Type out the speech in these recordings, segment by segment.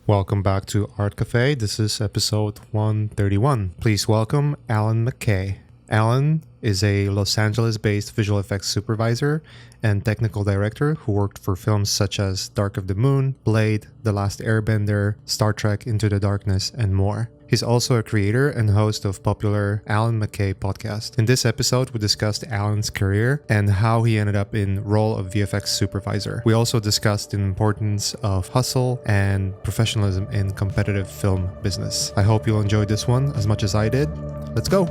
Welcome back to Art Cafe. This is episode 131. Please welcome Allan McKay. Allan is a Los Angeles-based visual effects supervisor and technical director who worked for films such as Dark of the Moon, Blade, The Last Airbender, Star Trek Into the Darkness, and more. He's also a creator and host of popular Allan McKay podcast. In this episode, we discussed Allan's career and how he ended up in role of VFX supervisor. We also discussed the importance of hustle and professionalism in competitive film business. I hope you'll enjoy this one as much as I did. Let's go.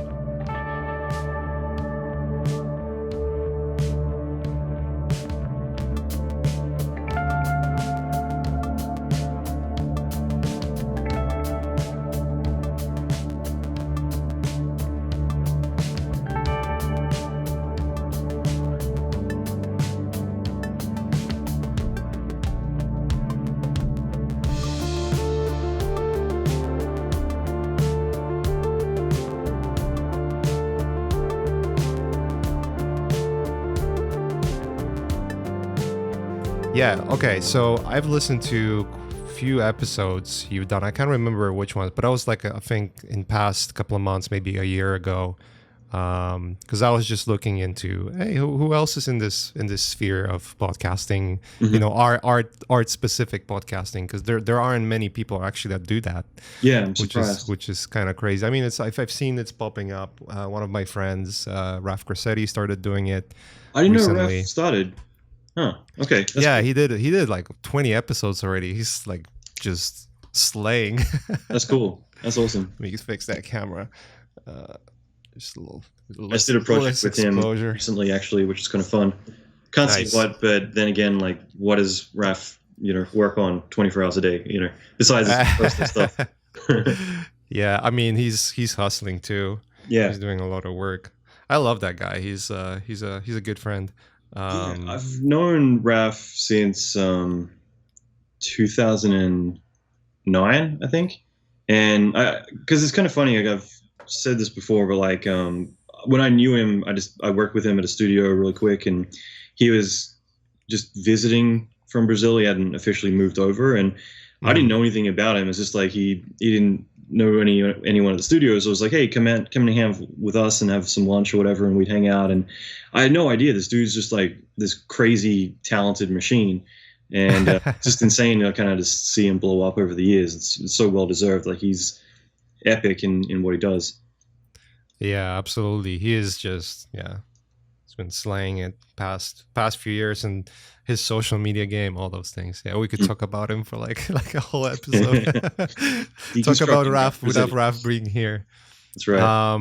Yeah, okay, so I've listened to a few episodes you've done. I can't remember which ones, but I was like, I think in past couple of months, maybe a year ago, because I was just looking into, hey, who else is in this sphere of podcasting, you know, art specific podcasting, because there aren't many people actually that do that. Yeah, I'm surprised. Which is kind of crazy. I mean, I've seen it's popping up. One of my friends, Raf Grassetti, started doing it. I didn't recently. know Raf started. Huh. Okay. That's yeah, cool. he did like 20 episodes already. He's like just slaying. That's cool. That's awesome. Let me fix that camera. Just a little I just did a project with him recently, actually, which is kind of fun. Can't Nice. see what, but then again, like, what does Raf, work on 24 hours a day? Besides his personal stuff. Yeah, I mean he's hustling too. Yeah. He's doing a lot of work. I love that guy. He's a good friend. Yeah, I've known Raf since 2009, I think, and because it's kind of funny. Like I've said this before, but like when I knew him, I worked with him at a studio really quick, and he was just visiting from Brazil. He hadn't officially moved over, and I didn't know anything about him. It's just like he didn't know anyone at the studio, so I was like, hey, come and hang with us and have some lunch or whatever, and we'd hang out. And I had no idea this dude's just like this crazy talented machine, and just insane to kind of just see him blow up over the years. It's so well deserved. Like he's epic in what he does. Yeah, absolutely. He is just he's been slaying it past few years, and his social media game, all those things. Yeah, we could talk about him for like a whole episode. Talk about Raf without Raf being here. That's right.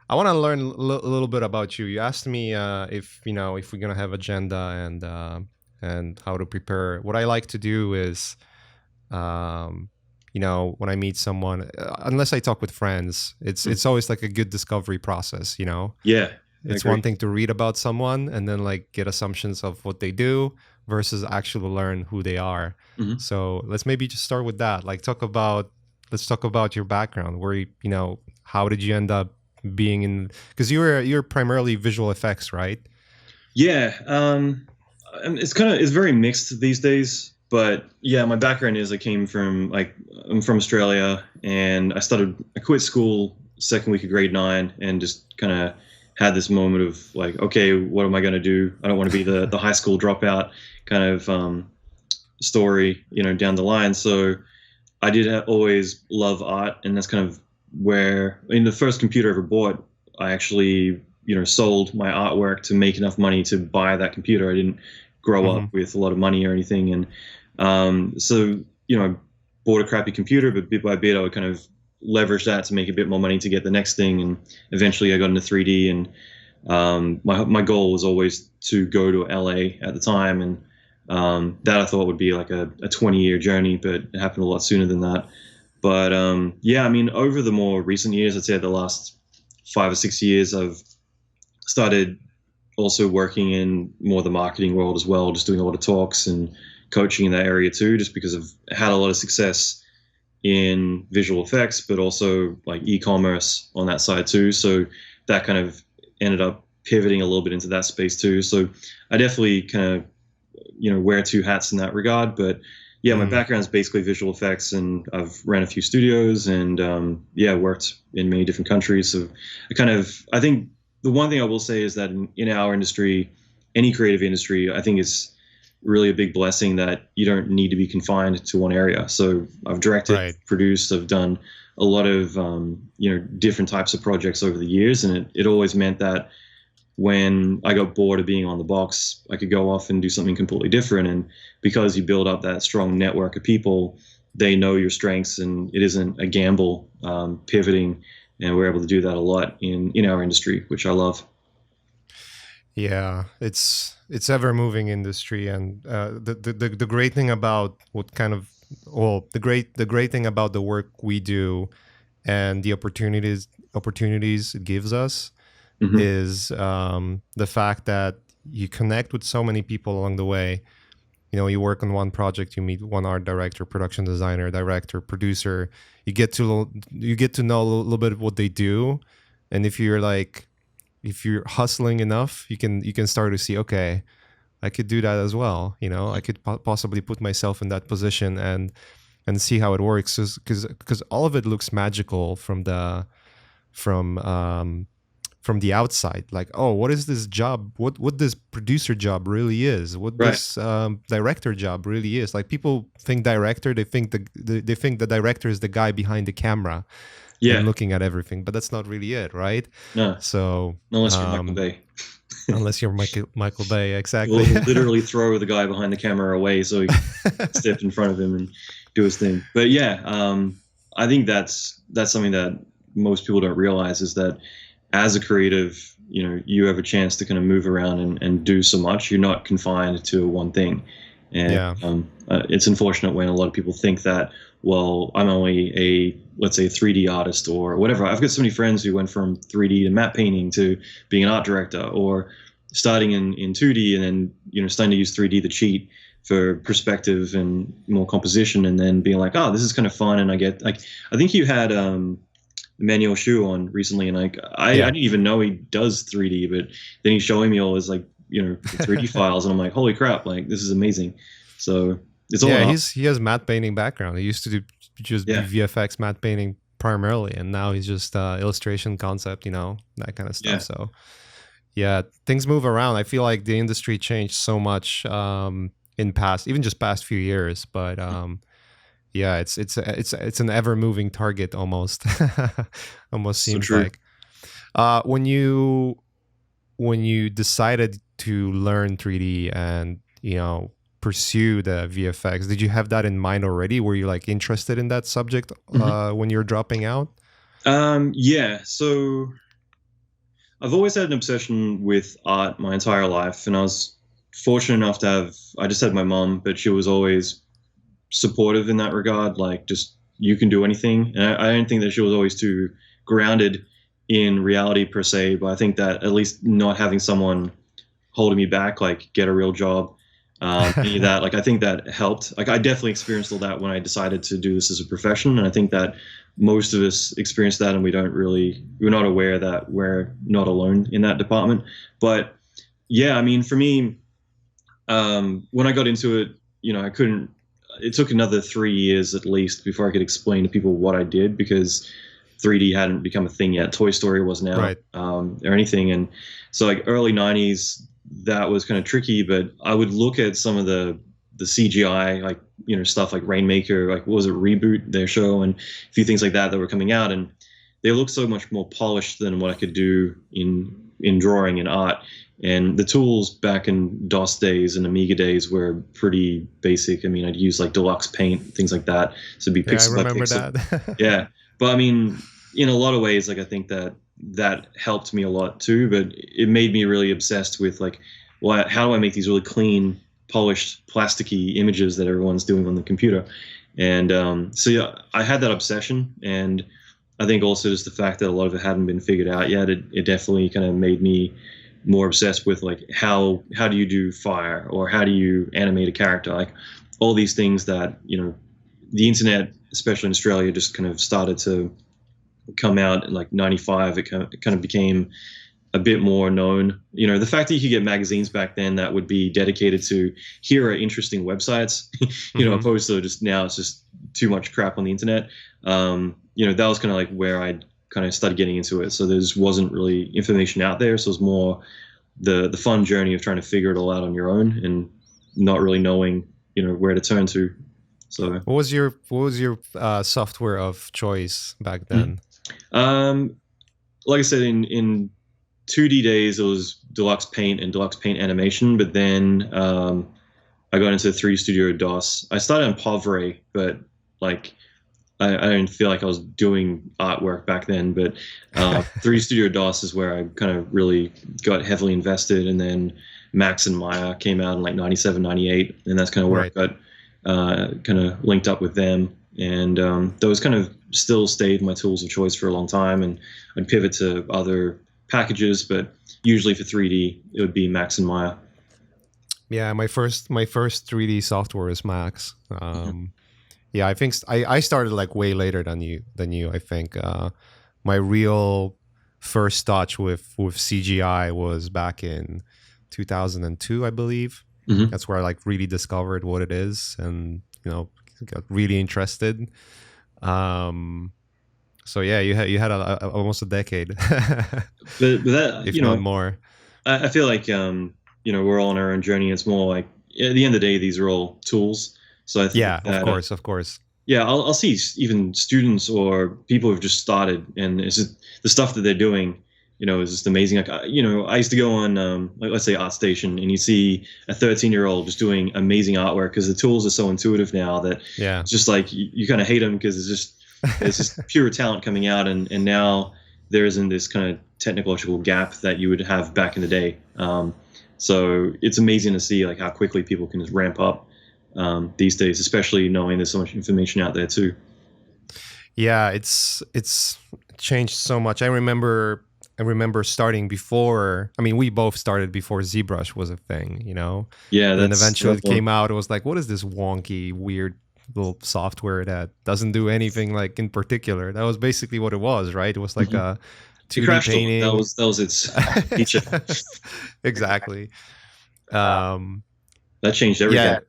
I want to learn a little bit about you. You asked me if we're gonna have agenda and how to prepare. What I like to do is, when I meet someone, unless I talk with friends, it's always like a good discovery process. Yeah. It's one thing to read about someone and then like get assumptions of what they do versus actually learn who they are. Mm-hmm. So let's maybe just start with that. Like let's talk about your background. Where how did you end up being in? Because you're primarily visual effects, right? Yeah. It's very mixed these days. But yeah, my background is I'm from Australia, and I quit school second week of grade 9 and just kind of had this moment of like, okay, what am I going to do? I don't want to be the high school dropout kind of story, down the line. So I did always love art, and that's kind of where, the first computer I ever bought, I actually, sold my artwork to make enough money to buy that computer. I didn't grow up with a lot of money or anything. And so, I bought a crappy computer, but bit by bit, I would kind of leverage that to make a bit more money to get the next thing. And eventually I got into 3D, and my goal was always to go to LA at the time. And that I thought would be like a 20-year journey, but it happened a lot sooner than that. But over the more recent years, I'd say the last 5 or 6 years, I've started also working in more the marketing world as well, just doing a lot of talks and coaching in that area too, just because I've had a lot of success in visual effects, but also like e-commerce on that side too. So that kind of ended up pivoting a little bit into that space too. So I definitely kind of, wear two hats in that regard. But yeah, my background is basically visual effects, and I've ran a few studios, and worked in many different countries. So I think the one thing I will say is that in our industry, any creative industry, I think it's really a big blessing that you don't need to be confined to one area. So I've directed, Right. produced, I've done a lot of different types of projects over the years, and it always meant that when I got bored of being on the box, I could go off and do something completely different. And because you build up that strong network of people, they know your strengths, and it isn't a gamble pivoting. And we're able to do that a lot in our industry, which I love. Yeah, it's ever moving industry, and the great thing about the great thing about the work we do and the opportunities it gives us Mm-hmm. is the fact that you connect with so many people along the way. You know, you work on one project, you meet one art director, production designer, director, producer. You get to know a little bit of what they do, and if you're hustling enough, you can start to see, okay, I could do that as well. You know, I could possibly put myself in that position and see how it works, because all of it looks magical from the outside. Like, oh, what is this job? What this producer job really is? What Right. this director job really is? Like, people think director, they think the director is the guy behind the camera Yeah. and looking at everything, but that's not really it, right? No, So unless you're Michael Bay. unless you're Michael Bay, We'll exactly. literally throw the guy behind the camera away so he can step in front of him and do his thing. But yeah, I think that's something that most people don't realize, is that as a creative, you have a chance to kind of move around and do so much. You're not confined to one thing. And Yeah. it's unfortunate when a lot of people think that, well, I'm only let's say a 3D artist or whatever. I've got so many friends who went from 3D to matte painting to being an art director, or starting in 2D and then, starting to use 3D to cheat for perspective and more composition, and then being like, oh, this is kind of fun. And I think you had Emmanuel Shu on recently, and I didn't even know he does 3D, but then he's showing me all his 3D files, and I'm like, holy crap, like, this is amazing. So it's all he has matte painting background. He used to do just VFX matte painting primarily, and now he's just illustration concept, that kind of stuff. Yeah. So yeah, things move around. I feel like the industry changed so much in past few years, but yeah, it's an ever moving target almost. Almost seems true. like when you decided to learn 3D and pursue the VFX, did you have that in mind already? Were you interested in that subject when you're dropping out? Yeah, so I've always had an obsession with art my entire life, and I was fortunate enough to I just had my mom, but she was always supportive in that regard. Like, just, you can do anything. And I don't think that she was always too grounded in reality per se, but I think that at least not having someone holding me back, like, get a real job, any of that, I think that helped. I definitely experienced all that when I decided to do this as a profession, and I think that most of us experience that, and we're not aware that we're not alone in that department. But yeah, I mean, for me, when I got into it, it took another 3 years at least before I could explain to people what I did, because 3D hadn't become a thing yet. Toy Story wasn't out, right, or anything. And so early 90s, that was kind of tricky, but I would look at some of the CGI, stuff like Rainmaker, what was it, Reboot, their show, and a few things like that were coming out, and they looked so much more polished than what I could do in drawing and art. And the tools back in DOS days and Amiga days were pretty basic. I mean, I'd use Deluxe Paint, things like that. So it'd be pixel by pixel. That. Yeah. But I mean, in a lot of ways, I think that helped me a lot too, but it made me really obsessed with how do I make these really clean, polished, plasticky images that everyone's doing on the computer. And so yeah, I had that obsession, and I think also just the fact that a lot of it hadn't been figured out yet, it definitely kind of made me more obsessed with how do you do fire, or how do you animate a character, all these things that the internet, especially in Australia, just kind of started to come out in 95. It kind of became a bit more known. The fact that you could get magazines back then that would be dedicated to here are interesting websites, opposed to just now it's just too much crap on the internet. That was kind of like where I kind of started getting into it. So there just wasn't really information out there. So it was more the fun journey of trying to figure it all out on your own and not really knowing, where to turn to. So what was your software of choice back then? Like I said, in 2D days, it was Deluxe Paint and Deluxe Paint Animation, but then I got into 3D Studio DOS. I started on Povray, but like I didn't feel like I was doing artwork back then. But 3D Studio DOS is where I kind of really got heavily invested, and then Max and Maya came out in like 97, 98, and that's kind of where I got kind of linked up with them. And those kind of still stayed my tools of choice for a long time, and I'd pivot to other packages, but usually for 3D it would be Max and Maya. Yeah, my first 3D software is Max. Yeah, I think I started like way later than you. I think my real first touch with CGI was back in 2002, I believe. That's where I like really discovered what it is, and got really interested. So yeah, you had almost a decade, but that, if not more. I feel like we're all on our own journey. It's more like at the end of the day, these are all tools. So I think of course. Yeah, I'll see even students or people who've just started, and it's just the stuff that they're doing. Is just amazing. Like I used to go on like, let's say ArtStation, and you see a 13-year-old just doing amazing artwork because the tools are so intuitive now that it's just like you kind of hate them because it's just pure talent coming out, and now there isn't this kind of technological gap that you would have back in the day. So it's amazing to see like how quickly people can just ramp up these days, especially knowing there's so much information out there too. Yeah, it's changed so much. I remember starting before. I mean, we both started before ZBrush was a thing, Yeah, and then eventually it came out. It was like, what is this wonky, weird little software that doesn't do anything like in particular? That was basically what it was, right? It was like a 2D painting. That was its feature. Exactly. That changed everything.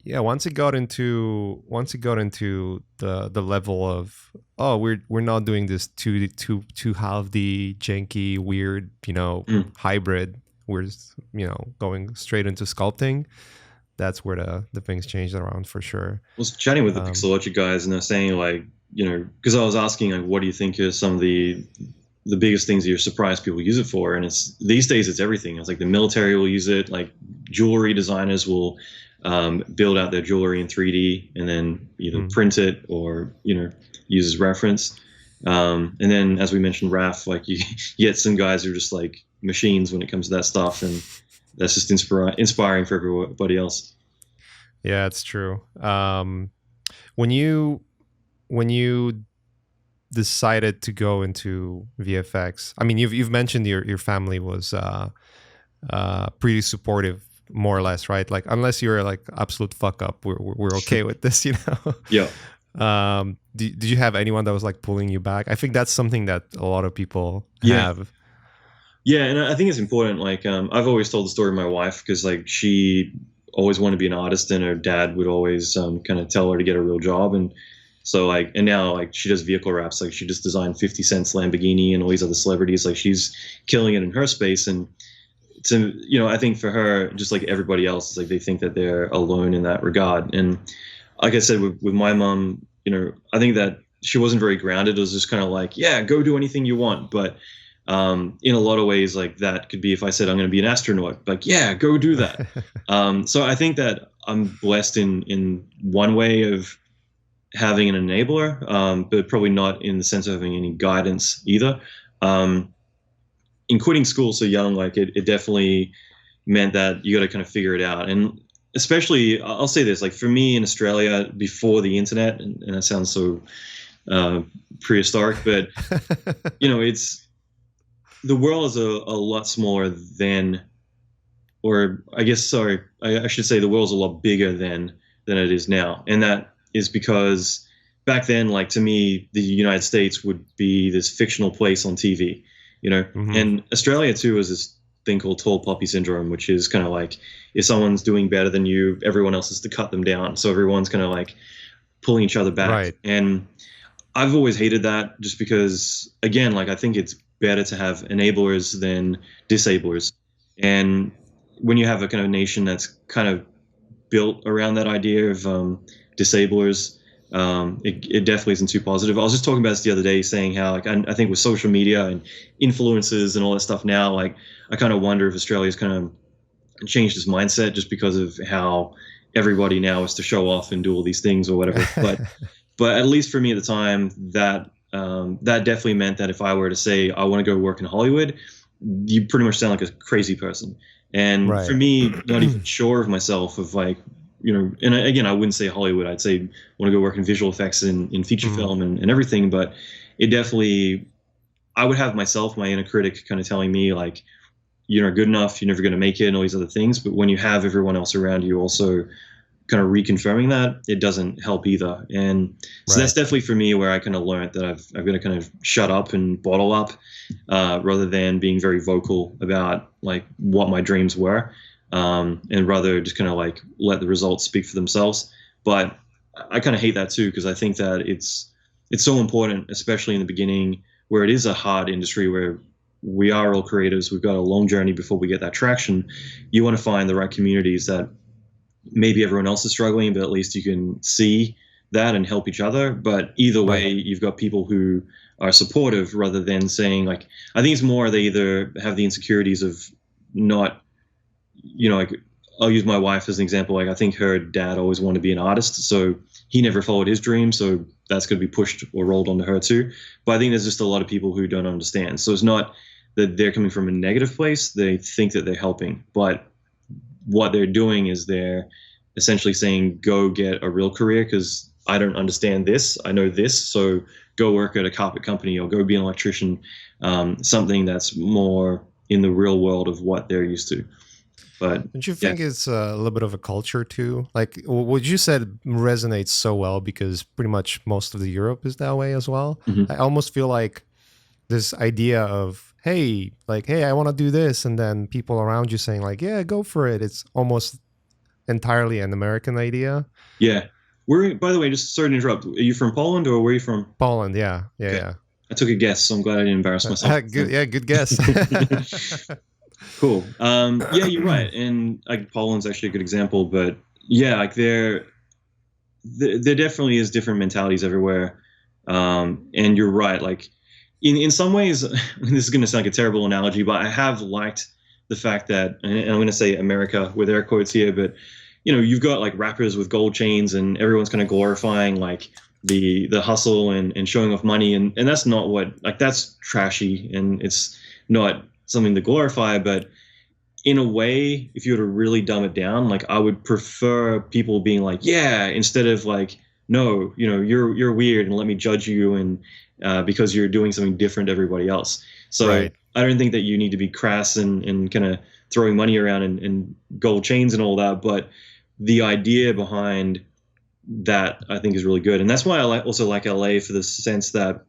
Yeah, once it got into the level of we're not doing this too half-D janky weird hybrid. We're going straight into sculpting. That's where the things changed around for sure. I was chatting with the Pixelogic guys, and they're saying like because I was asking like what do you think are some of the biggest things that you're surprised people use it for, and it's these days it's everything. It's like the military will use it, like jewelry designers will build out their jewelry in 3D and then either print it or use as reference. And then, as we mentioned, RAF, like you get some guys who are just like machines when it comes to that stuff, and that's just inspiring for everybody else. Yeah, it's true. When you decided to go into VFX, I mean, you've mentioned your family was pretty supportive, more or less, right? Like, unless you're like absolute fuck up, we're okay with this, Yeah. Did you have anyone that was like pulling you back? I think that's something that a lot of people have. Yeah, and I think it's important. Like, I've always told the story of my wife because like she always wanted to be an artist, and her dad would always kind of tell her to get a real job, and so like, and now like she does vehicle wraps. Like she just designed 50 Cent's Lamborghini and all these other celebrities. Like she's killing it in her space, and I think for her, just like everybody else, it's like they think that they're alone in that regard. And like I said, with my mom, I think that she wasn't very grounded. It was just kind of like, yeah, go do anything you want. But in a lot of ways, like that could be if I said I'm going to be an astronaut, like, yeah, go do that. So I think that I'm blessed in one way of having an enabler, but probably not in the sense of having any guidance either. In quitting school so young, like it definitely meant that you got to kind of figure it out. And especially, I'll say this, like for me in Australia before the internet, and that sounds so prehistoric, but it's the world is a lot smaller than, or I guess, sorry, I should say the world's a lot bigger than it is now. And that is because back then, like to me, the United States would be this fictional place on TV. And Australia too is this thing called tall poppy syndrome, which is kind of like if someone's doing better than you, everyone else has to cut them down. So everyone's kind of like pulling each other back. Right. And I've always hated that just because, again, like I think it's better to have enablers than disablers. And when you have a kind of nation that's kind of built around that idea of disablers, it definitely isn't too positive. I was just talking about this the other day, saying how like I think with social media and influencers and all that stuff now, like I kind of wonder if Australia's kind of changed its mindset just because of how everybody now is to show off and do all these things or whatever. But at least for me at the time, that definitely meant that if I were to say I want to go work in Hollywood, you pretty much sound like a crazy person. And for me, not even sure of myself of like, and again, I wouldn't say Hollywood. I'd say I want to go work in visual effects in feature film and everything. But it definitely, I would have myself, my inner critic kind of telling me like, you're not good enough, you're never going to make it and all these other things. But when you have everyone else around you also kind of reconfirming that, it doesn't help either. And so that's definitely for me where I kind of learned that I've got to kind of shut up and bottle up rather than being very vocal about like what my dreams were, and rather just kind of like let the results speak for themselves. But I kind of hate that too, because I think that it's so important, especially in the beginning where it is a hard industry where we are all creatives. We've got a long journey before we get that traction. You want to find the right communities that maybe everyone else is struggling, but at least you can see that and help each other. But either way, you've got people who are supportive rather than saying like, I think it's more they either have the insecurities of not, like I'll use my wife as an example. Like I think her dad always wanted to be an artist, so he never followed his dream. So that's going to be pushed or rolled onto her too. But I think there's just a lot of people who don't understand. So it's not that they're coming from a negative place. They think that they're helping, but what they're doing is they're essentially saying, go get a real career because I don't understand this. I know this. So go work at a carpet company or go be an electrician, something that's more in the real world of what they're used to. But don't you think it's a little bit of a culture too? Like what you said resonates so well because pretty much most of the Europe is that way as well. I almost feel like this idea of, hey, I want to do this. And then people around you saying like, yeah, go for it. It's almost entirely an American idea. Yeah. By the way, just sorry to interrupt. Are you from Poland or where are you from? Poland. Yeah. I took a guess, so I'm glad I didn't embarrass myself. Good guess. Cool. Yeah, you're right. And like Poland's actually a good example, but yeah, like there definitely is different mentalities everywhere. And you're right. Like in some ways, this is going to sound like a terrible analogy, but I have liked the fact that, and I'm going to say America with air quotes here, but you've got like rappers with gold chains and everyone's kind of glorifying like the hustle and showing off money. And that's not what, like, that's trashy and it's not something to glorify. But in a way, if you were to really dumb it down, like I would prefer people being like, yeah, instead of like, no, you're weird and let me judge you and because you're doing something different to everybody else. So I don't think that you need to be crass and kind of throwing money around and gold chains and all that. But the idea behind that I think is really good. And that's why I also like LA for the sense that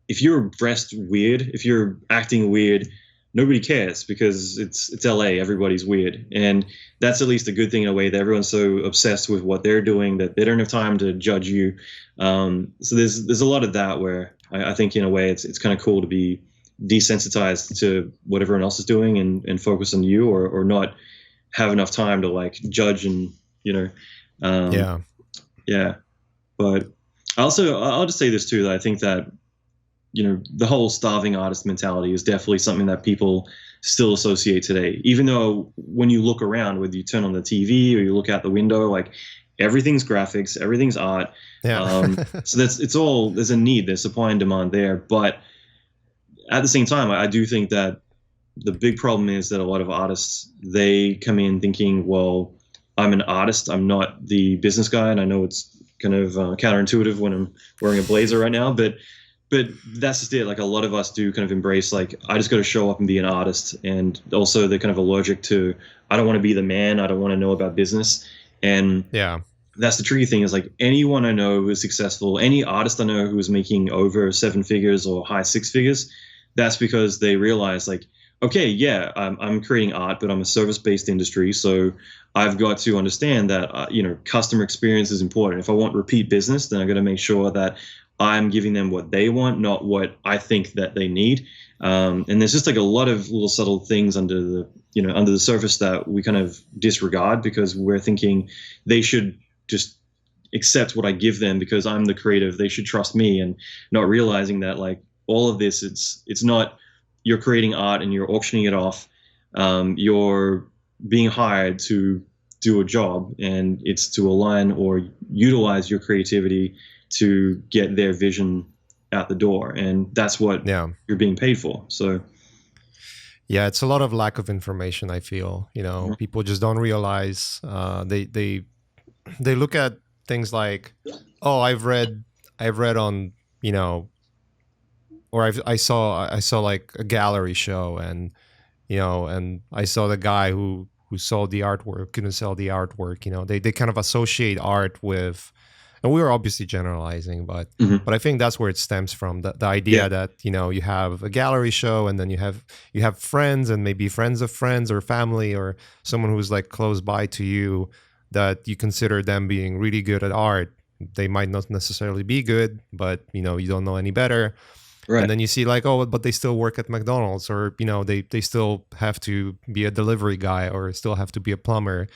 if you're dressed weird, if you're acting weird, nobody cares because it's LA. Everybody's weird. And that's at least a good thing in a way that everyone's so obsessed with what they're doing that they don't have time to judge you. So there's a lot of that where I think in a way it's kind of cool to be desensitized to what everyone else is doing and focus on you or not have enough time to like judge and, yeah. But I'll just say this too, that I think that, the whole starving artist mentality is definitely something that people still associate today, even though when you look around, whether you turn on the TV or you look out the window, like everything's graphics, everything's art. Yeah. So there's a need, there's supply and demand there. But at the same time, I do think that the big problem is that a lot of artists, they come in thinking, well, I'm an artist, I'm not the business guy. And I know it's kind of counterintuitive when I'm wearing a blazer right now, but that's just it. Like a lot of us do kind of embrace, like, I just got to show up and be an artist. And also they're kind of allergic to, I don't want to be the man. I don't want to know about business. And yeah, that's the tricky thing is like anyone I know who is successful, any artist I know who is making over 7 figures or high 6 figures, that's because they realize like, okay, yeah, I'm creating art, but I'm a service-based industry, so I've got to understand that customer experience is important. If I want repeat business, then I've got to make sure that I'm giving them what they want, not what I think that they need. And there's just like a lot of little subtle things under the surface that we kind of disregard because we're thinking they should just accept what I give them because I'm the creative. They should trust me, and not realizing that like all of this, it's not you're creating art and you're auctioning it off. You're being hired to do a job, and it's to align or utilize your creativity to get their vision out the door, and that's what you're being paid for. So yeah, it's a lot of lack of information. I feel people just don't realize. They look at things like, oh, I've read on or I saw like a gallery show, and and I saw the guy who sold the artwork couldn't sell the artwork. They kind of associate art with, and we were obviously generalizing, but I think that's where it stems from, the idea that you have a gallery show, and then you have friends, and maybe friends of friends or family or someone who's like close by to you that you consider them being really good at art. They might not necessarily be good, but you don't know any better. Right. And then you see like, oh, but they still work at McDonald's, or they still have to be a delivery guy, or still have to be a plumber.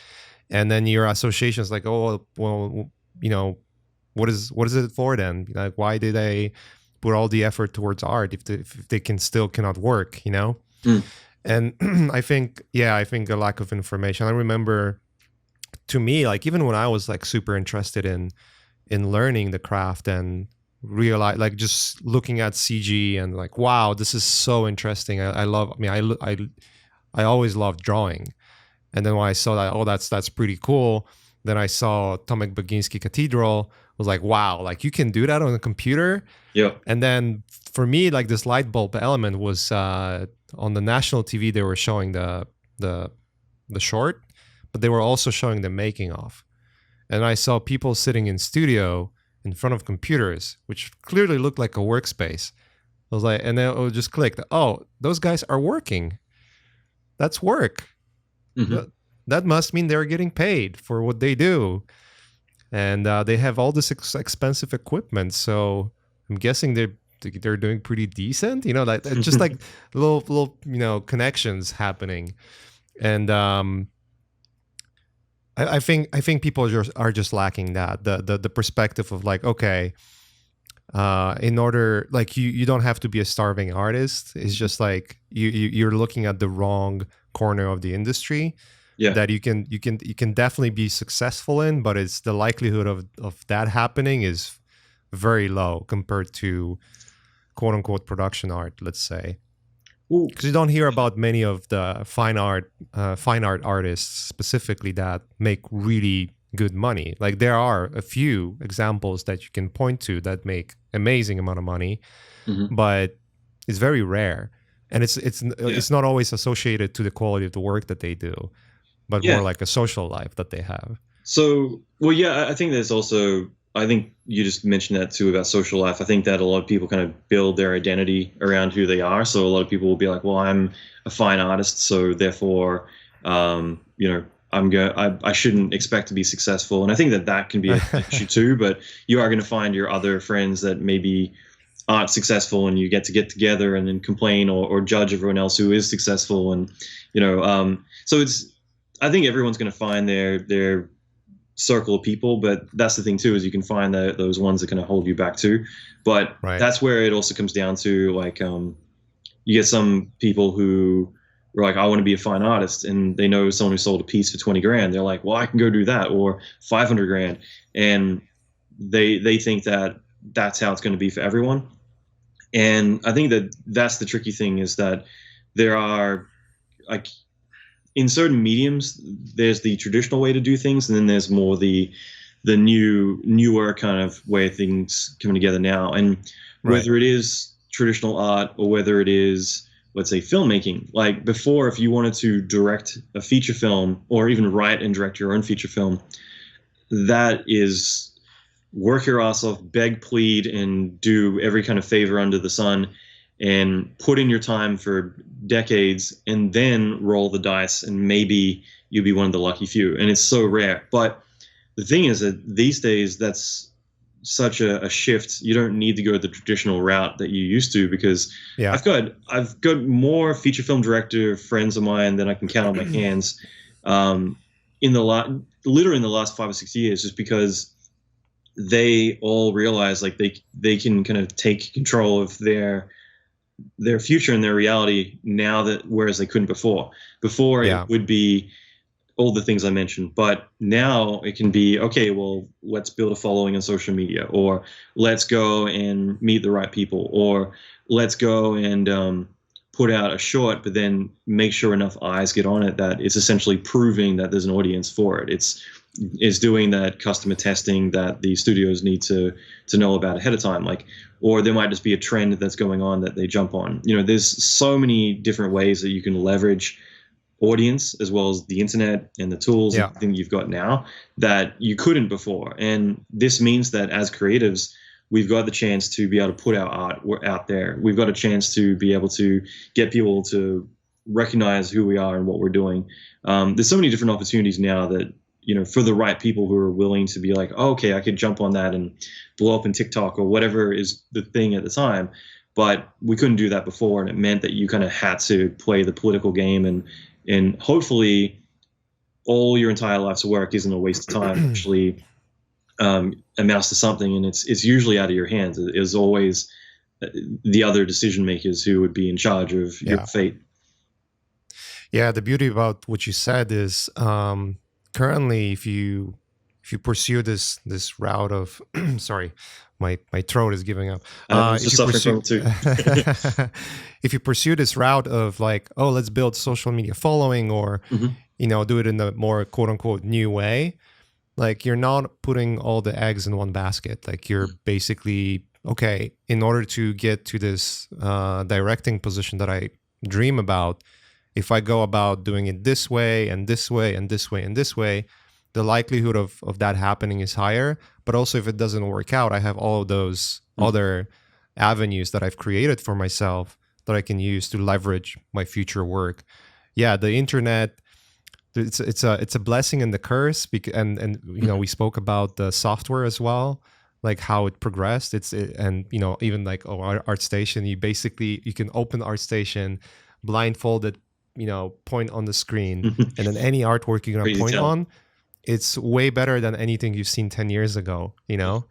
And then your association is like, oh, well, what is it for then? Like, why do they put all the effort towards art if they cannot work? And I think a lack of information. I remember, to me, like even when I was like super interested in learning the craft and realize, like just looking at CG and like, wow, this is so interesting. I always loved drawing. And then when I saw that, oh, that's pretty cool. Then I saw Tomek Baginski Cathedral. I was like, wow, like you can do that on a computer. Yeah. And then for me, like this light bulb element was on the national TV. They were showing the short, but they were also showing the making of. And I saw people sitting in studio in front of computers, which clearly looked like a workspace. I was like, and then it just clicked. Oh, those guys are working. That's work. Mm-hmm. That must mean they're getting paid for what they do. And they have all this expensive equipment. So I'm guessing they're doing pretty decent. Like just like little connections happening. And I think people are just lacking that the perspective of like, okay, in order, like you don't have to be a starving artist. It's just like you're looking at the wrong corner of the industry. Yeah. That you can definitely be successful in, but it's the likelihood of that happening is very low compared to quote unquote production art, let's say. Because you don't hear about many of the fine art artists specifically that make really good money. Like there are a few examples that you can point to that make amazing amount of money, but it's very rare, and it's not always associated to the quality of the work that they do, but more like a social life that they have. So, well, yeah, I think there's also, I think you just mentioned that too about social life. I think that a lot of people kind of build their identity around who they are. So a lot of people will be like, well, I'm a fine artist, so therefore, I shouldn't expect to be successful. And I think that can be an issue too, but you are going to find your other friends that maybe aren't successful, and you get together and then complain or judge everyone else who is successful. And, so I think everyone's going to find their circle of people, but that's the thing too, is you can find those ones that kind of hold you back too. But that's where it also comes down to like, you get some people who are like, I want to be a fine artist, and they know someone who sold a piece for 20 grand. They're like, well, I can go do that, or 500 grand. And they think that that's how it's going to be for everyone. And I think that's the tricky thing, is that there are like, in certain mediums, there's the traditional way to do things, and then there's more the newer kind of way of things coming together now. And whether it is traditional art or whether it is, let's say, filmmaking, like before, if you wanted to direct a feature film or even write and direct your own feature film, that is work your ass off, beg, plead, and do every kind of favor under the sun. and put in your time for decades and then roll the dice, and maybe you'll be one of the lucky few. And it's so rare. But the thing is that these days, that's such a shift. You don't need to go the traditional route that you used to, because Yeah. I've got more feature film director friends of mine than I can count on my hands. In the literally in the last 5 or 6 years, just because they all realize like they can kind of take control of their future and their reality now, that whereas they couldn't before. Before Yeah. it would be all the things I mentioned, but now it can be, okay, well, let's build a following on social media, or let's go and meet the right people, or let's go and put out a short, but then make sure enough eyes get on it that it's essentially proving that there's an audience for it. It's doing that customer testing that the studios need to know about ahead of time. Like, or there might just be a trend that's going on that they jump on. You know, there's so many different ways that you can leverage audience, as well as the internet and the tools and everything you've got now that you couldn't before. And this means that as creatives, we've got the chance to be able to put our art out there. We've got a chance to be able to get people to recognize who we are and what we're doing. There's so many different opportunities now that, you know, for the right people who are willing to be like, oh, okay, I could jump on that and blow up in TikTok or whatever is the thing at the time. But we couldn't do that before, and it meant that you kind of had to play the political game, and hopefully all your entire life's work isn't a waste of time. Actually amounts to something, and it's usually out of your hands. It is always the other decision makers who would be in charge of your fate. Yeah, the beauty about what you said is currently if you pursue this route of sorry, my throat is giving up. If you pursue this route of like, oh, let's build social media following, or you know, do it in a more quote unquote new way, like you're not putting all the eggs in one basket. Like you're basically, okay, in order to get to this directing position that I dream about, if I go about doing it this way and this way and this way and this way, the likelihood of that happening is higher. But also, if it doesn't work out, I have all of those other avenues that I've created for myself that I can use to leverage my future work. Yeah, the internet, it's a blessing and the curse. And you know, we spoke about the software as well, like how it progressed. And you know, even like ArtStation, you can open ArtStation, blindfolded, you know, point on the screen, and then any artwork you're gonna point on, it's way better than anything you've seen 10 years ago, you know?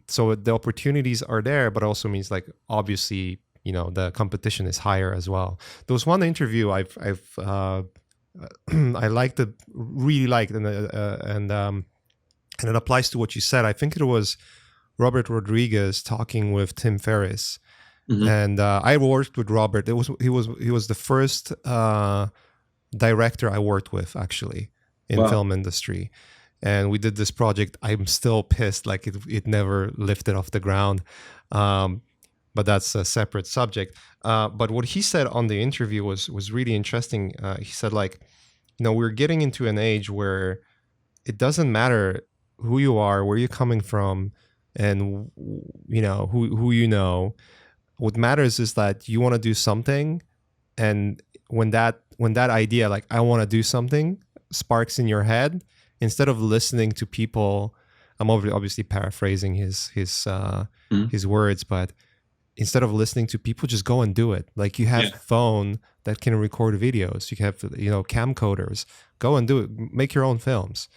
So the opportunities are there, but also means like, obviously, you know, the competition is higher as well. There was one interview I really liked, and it applies to what you said. I think it was Robert Rodriguez talking with Tim Ferriss. And I worked with Robert. He was the first director I worked with, actually, in film industry. And we did this project. I'm still pissed, like it never lifted off the ground. But that's a separate subject. But what he said on the interview was really interesting. He said, like, you know, we're getting into an age where it doesn't matter who you are, where you're coming from, and you know who you know. What matters is that you want to do something, and when that idea, like I want to do something, sparks in your head, instead of listening to people, I'm obviously paraphrasing his words, but instead of listening to people, just go and do it. Like you have a phone that can record videos, you have, you know, camcorders, go and do it, make your own films.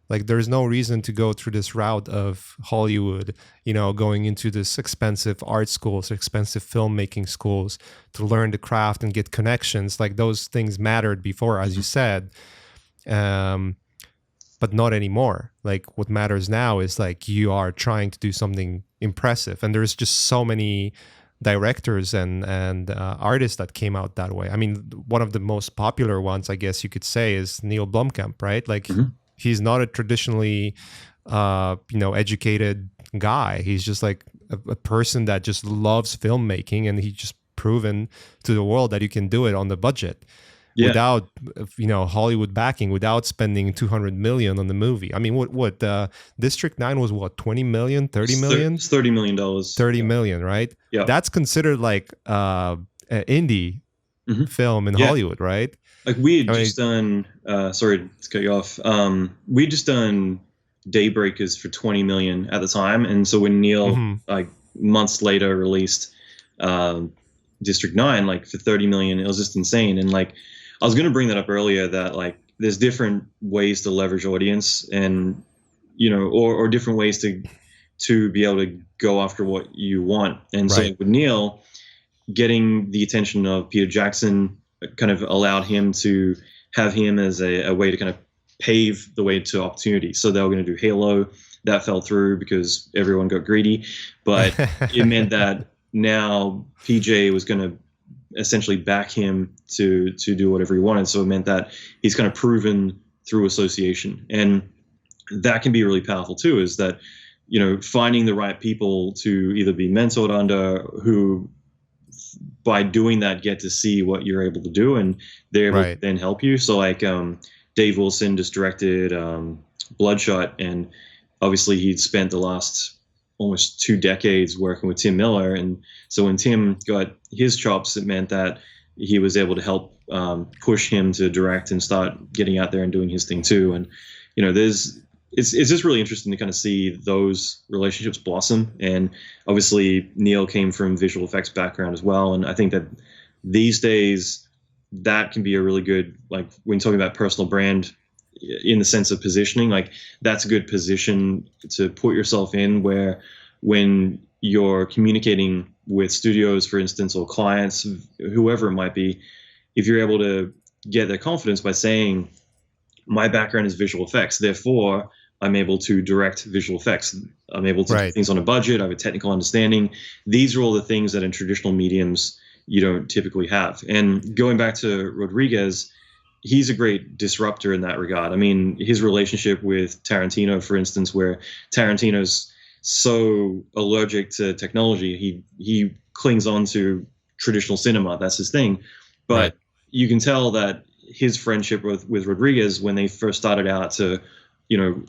Like there's no reason to go through this route of Hollywood, you know, going into this expensive art schools, expensive filmmaking schools to learn the craft and get connections. Like those things mattered before, as you said, but not anymore. Like what matters now is like you are trying to do something impressive. And there's just so many directors and artists that came out that way. I mean, one of the most popular ones, I guess you could say, is Neil Blomkamp, right? Like he's not a traditionally, you know, educated guy. He's just like a person that just loves filmmaking, and he just proven to the world that you can do it on the budget. Yeah. without Hollywood backing, without spending 200 million on the movie. I mean, what District 9 was what, 20 million, 30 million? It's $30 million. 30 million, right? Yeah. That's considered like an indie film in Hollywood, right? Like we had just done, sorry to cut you off. We just done Daybreakers for 20 million at the time. And so when Neil, like months later, released District 9, like for 30 million, it was just insane. And like, I was going to bring that up earlier, that like there's different ways to leverage audience, and, or different ways to be able to go after what you want. And so with Neil, getting the attention of Peter Jackson kind of allowed him to have him as a way to kind of pave the way to opportunity. So they were going to do Halo. That fell through because everyone got greedy, but it meant that now PJ was going to essentially back him to do whatever he wanted. So it meant that he's kind of proven through association, and that can be really powerful too, is that, finding the right people to either be mentored under, who by doing that get to see what you're able to do, and they're able to then help you. So like Dave Wilson just directed Bloodshot, and obviously he'd spent the last almost 2 decades working with Tim Miller. And so when Tim got his chops, it meant that he was able to help push him to direct and start getting out there and doing his thing too. And, it's just really interesting to kind of see those relationships blossom. And obviously Neil came from visual effects background as well. And I think that these days that can be a really good, like when talking about personal brand in the sense of positioning, like that's a good position to put yourself in, where when you're communicating with studios, for instance, or clients, whoever it might be, if you're able to get their confidence by saying, my background is visual effects, therefore I'm able to direct visual effects. I'm able to do things on a budget. I have a technical understanding. These are all the things that in traditional mediums you don't typically have. And going back to Rodriguez, he's a great disruptor in that regard. I mean, his relationship with Tarantino, for instance, where Tarantino's so allergic to technology, he clings on to traditional cinema. That's his thing. But you can tell that his friendship with Rodriguez, when they first started out to,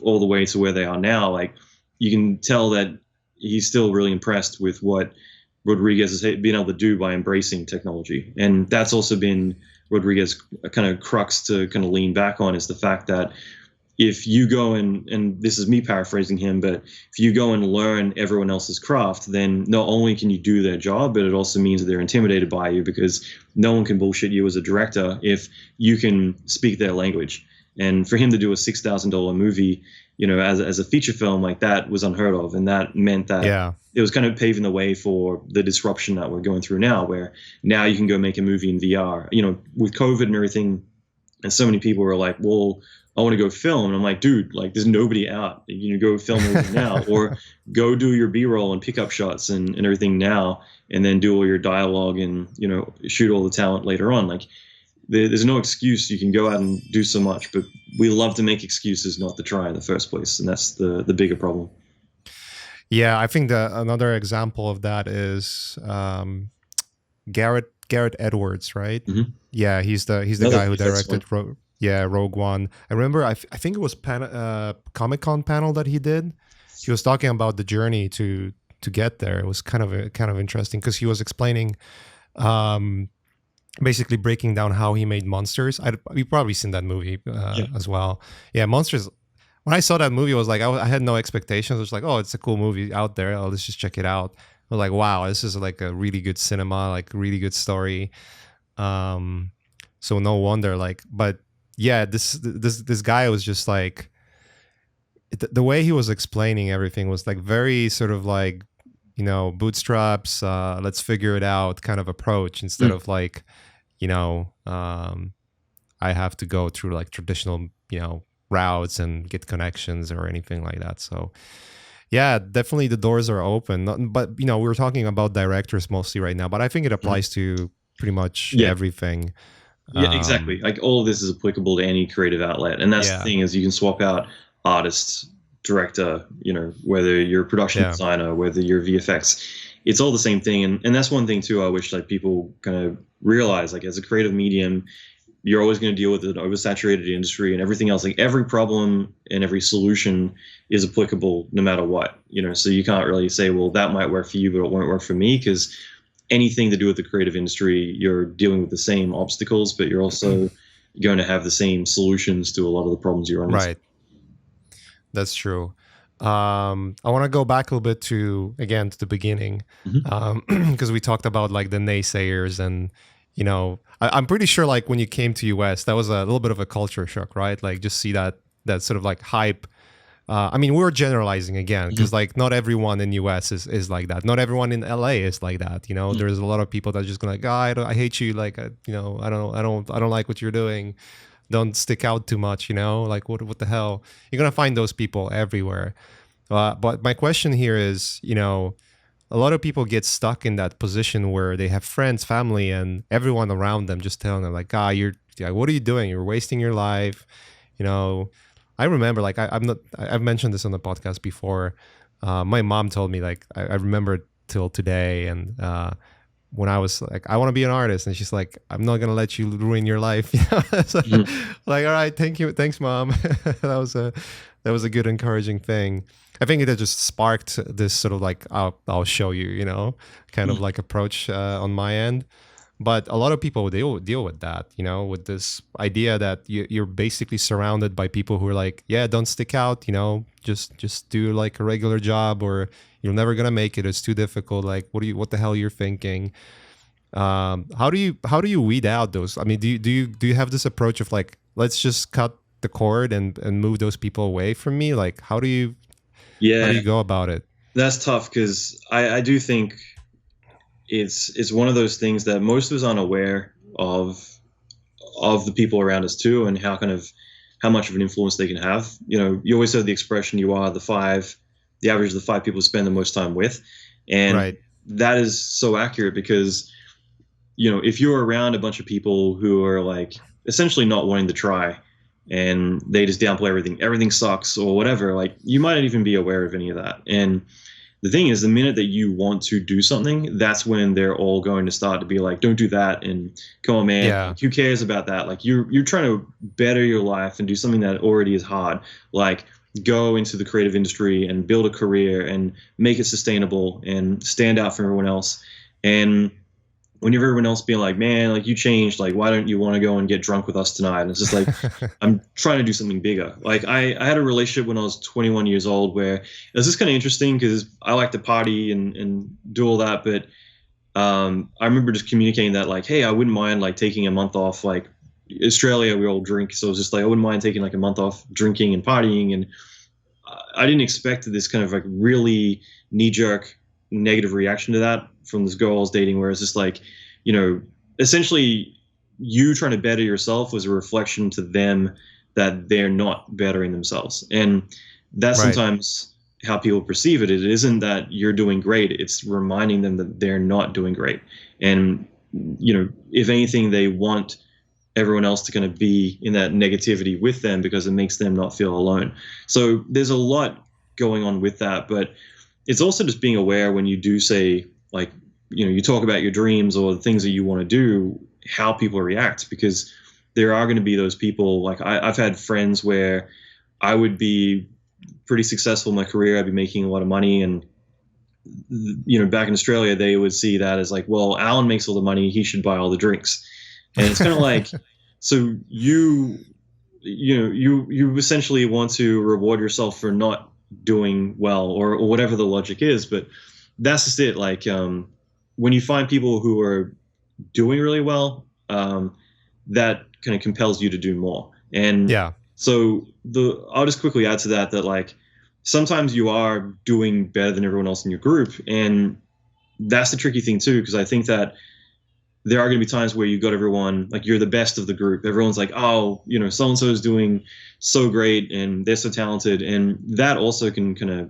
all the way to where they are now, like you can tell that he's still really impressed with what Rodriguez has been able to do by embracing technology. And that's also been Rodriguez kind of crux to kind of lean back on, is the fact that if you go and this is me paraphrasing him, but if you go and learn everyone else's craft, then not only can you do their job, but it also means that they're intimidated by you, because no one can bullshit you as a director if you can speak their language. And for him to do a $6,000 movie, as a feature film, like that was unheard of. And that meant that it was kind of paving the way for the disruption that we're going through now, where now you can go make a movie in VR, with COVID and everything. And so many people were like, well, I want to go film. And I'm like, dude, like there's nobody out. Go film everything now, or go do your B-roll and pickup shots and everything now, and then do all your dialogue and, shoot all the talent later on. Like there's no excuse. You can go out and do so much, but we love to make excuses not to try in the first place. And that's the bigger problem. Yeah, I think another example of that is Garrett Edwards, right? Mm-hmm. Yeah, he's the guy who directed Rogue One. I remember, I think it was Comic-Con panel that he did. He was talking about the journey to get there. It was kind of interesting, because he was explaining, basically breaking down how he made Monsters. You've probably seen that movie as well. Yeah, Monsters. When I saw that movie, I was like, I had no expectations. I was like, oh, it's a cool movie out there. Oh, let's just check it out. I was like, wow, this is like a really good cinema, like really good story. So no wonder, like, but yeah, this guy was just like, the way he was explaining everything was like very sort of like, bootstraps, let's figure it out kind of approach, instead of like, I have to go through like traditional, routes and get connections or anything like that. So yeah, definitely the doors are open. But, we were talking about directors mostly right now, but I think it applies to pretty much everything. Yeah, exactly. Like all of this is applicable to any creative outlet. And that's the thing, is you can swap out artist, director, whether you're a production designer, whether you're VFX, it's all the same thing. And that's one thing too, I wish like people kind of realize, like as a creative medium, you're always going to deal with an oversaturated industry and everything else. Like every problem and every solution is applicable no matter what, so you can't really say, well, that might work for you, but it won't work for me, because anything to do with the creative industry, you're dealing with the same obstacles, but you're also going to have the same solutions to a lot of the problems you're running. Right. That's true. I want to go back a little bit to the beginning, because we talked about like the naysayers, and I'm pretty sure like when you came to US, that was a little bit of a culture shock, right? Like just see that sort of like hype. I mean, we're generalizing again, because like not everyone in US is like that. Not everyone in LA is like that. There's a lot of people that are just gonna like, I hate you. Like, I don't like what you're doing. Don't stick out too much. Like what the hell? You're gonna find those people everywhere. But my question here is, a lot of people get stuck in that position where they have friends, family, and everyone around them just telling them like, what are you doing? You're wasting your life. I remember, like, I've mentioned this on the podcast before. My mom told me, like, I remember it till today. And when I was like, I want to be an artist. And she's like, I'm not going to let you ruin your life. So, like, all right, thank you. Thanks, Mom. That was a good, encouraging thing. I think it just sparked this sort of like, I'll show you, kind of like approach on my end. But a lot of people, they will deal with that, with this idea that you're basically surrounded by people who are like, yeah, don't stick out, just do like a regular job, or you're never gonna make it. It's too difficult. Like, what the hell you're thinking? How do you weed out those? I mean, do you have this approach of like, let's just cut the cord and move those people away from me? Like, how do you go about it? That's tough, because I do think it's one of those things that most of us aren't aware of the people around us too, and how much of an influence they can have. You always heard the expression, you are the average of the 5 people you spend the most time with. And that is so accurate, because, if you're around a bunch of people who are like essentially not wanting to try, and they just downplay everything sucks or whatever, like you might not even be aware of any of that. And the thing is, the minute that you want to do something, that's when they're all going to start to be like, don't do that. And come on, man, who cares about that? Like you're trying to better your life and do something that already is hard. Like go into the creative industry and build a career and make it sustainable and stand out from everyone else. And whenever everyone else being like, man, like you changed, like, why don't you want to go and get drunk with us tonight? And it's just like, I'm trying to do something bigger. Like I had a relationship when I was 21 years old where it was just kind of interesting, because I like to party and do all that. But I remember just communicating that like, hey, I wouldn't mind like taking a month off. Like Australia, we all drink. So it was just like, I wouldn't mind taking like a month off drinking and partying. And I didn't expect this kind of like really knee-jerk negative reaction to that from this girl I was dating, where it's just like, essentially you trying to better yourself was a reflection to them that they're not bettering themselves. And that's sometimes how people perceive it. It isn't that you're doing great. It's reminding them that they're not doing great. And, if anything, they want everyone else to kind of be in that negativity with them, because it makes them not feel alone. So there's a lot going on with that, but it's also just being aware when you do say, like, you talk about your dreams or the things that you want to do, how people react, because there are going to be those people. Like I've had friends where I would be pretty successful in my career. I'd be making a lot of money. And, back in Australia, they would see that as like, well, Allan makes all the money, he should buy all the drinks. And it's kind of like, so you essentially want to reward yourself for not doing well, or whatever the logic is. But that's just it. Like, when you find people who are doing really well, that kind of compels you to do more. And so I'll just quickly add to that like sometimes you are doing better than everyone else in your group. And that's the tricky thing too, because I think that there are going to be times where you got everyone, like you're the best of the group. Everyone's like, oh, so-and-so is doing so great and they're so talented. And that also can kind of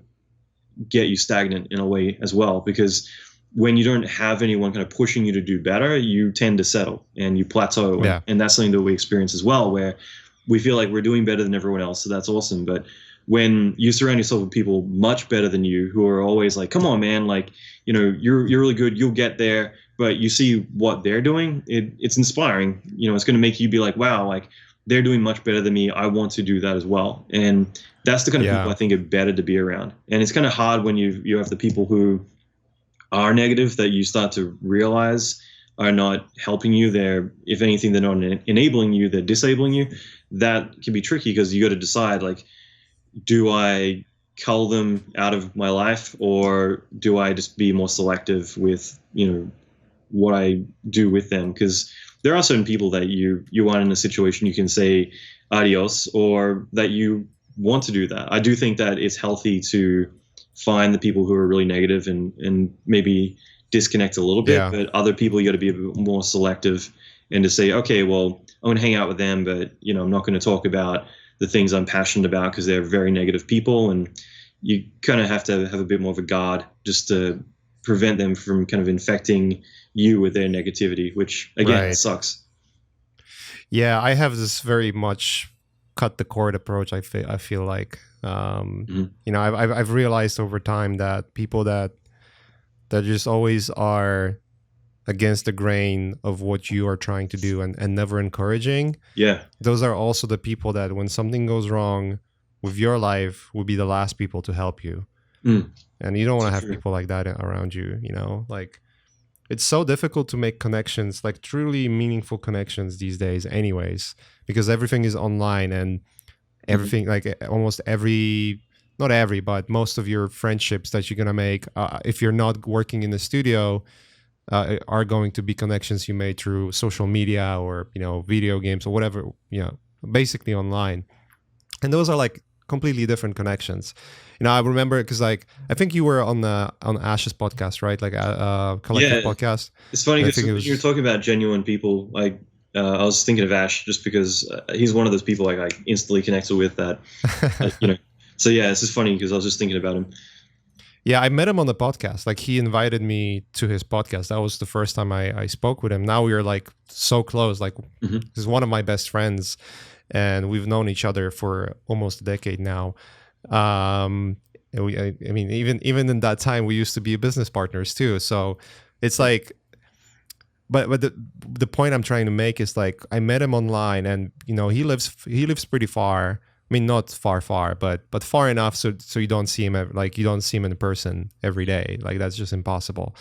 get you stagnant in a way as well, because when you don't have anyone kind of pushing you to do better, you tend to settle and you plateau. And that's something that we experience as well, where we feel like we're doing better than everyone else. So that's awesome. But when you surround yourself with people much better than you, who are always like, come on, man, like, you're really good, you'll get there. But you see what they're doing, it's inspiring. It's going to make you be like, wow, like they're doing much better than me. I want to do that as well. And that's the kind of people I think are better to be around. And it's kind of hard when you have the people who are negative that you start to realize are not helping you. They're, if anything, they're not enabling you, they're disabling you. That can be tricky because you got to decide, like, do I cull them out of my life, or do I just be more selective with, what I do with them? Because there are certain people that you aren't in a situation you can say adios, or that you want to do that. I do think that it's healthy to find the people who are really negative and maybe disconnect a little bit, but other people you got to be a bit more selective and to say, okay, well, I'm going to hang out with them, but I'm not going to talk about the things I'm passionate about because they're very negative people. And you kind of have to have a bit more of a guard just to prevent them from kind of infecting you with their negativity, which again sucks. Yeah, I have this very much cut the cord approach. I feel like I've realized over time that people that just always are against the grain of what you are trying to do and never encouraging. Yeah. Those are also the people that when something goes wrong with your life will be the last people to help you. And you don't want to have people like that around you, like it's so difficult to make connections, like truly meaningful connections these days anyways, because everything is online and everything, like almost not every, but most of your friendships that you're going to make, if you're not working in the studio, are going to be connections you made through social media or, video games or whatever, basically online. And those are like completely different connections. I remember because like I think you were on Ash's podcast, right? Like collective podcast. It's funny because you're talking about genuine people. Like I was thinking of Ash just because he's one of those people like I instantly connected with that. So yeah, this is funny because I was just thinking about him. Yeah, I met him on the podcast. Like he invited me to his podcast. That was the first time I spoke with him. Now we are like so close. Like he's one of my best friends, and we've known each other for almost a decade now. I mean, even in that time, we used to be business partners too. So it's like, but the point I'm trying to make is like I met him online, and he lives pretty far. I mean, not far, but far enough so you don't see him you don't see him in person every day. Like that's just impossible.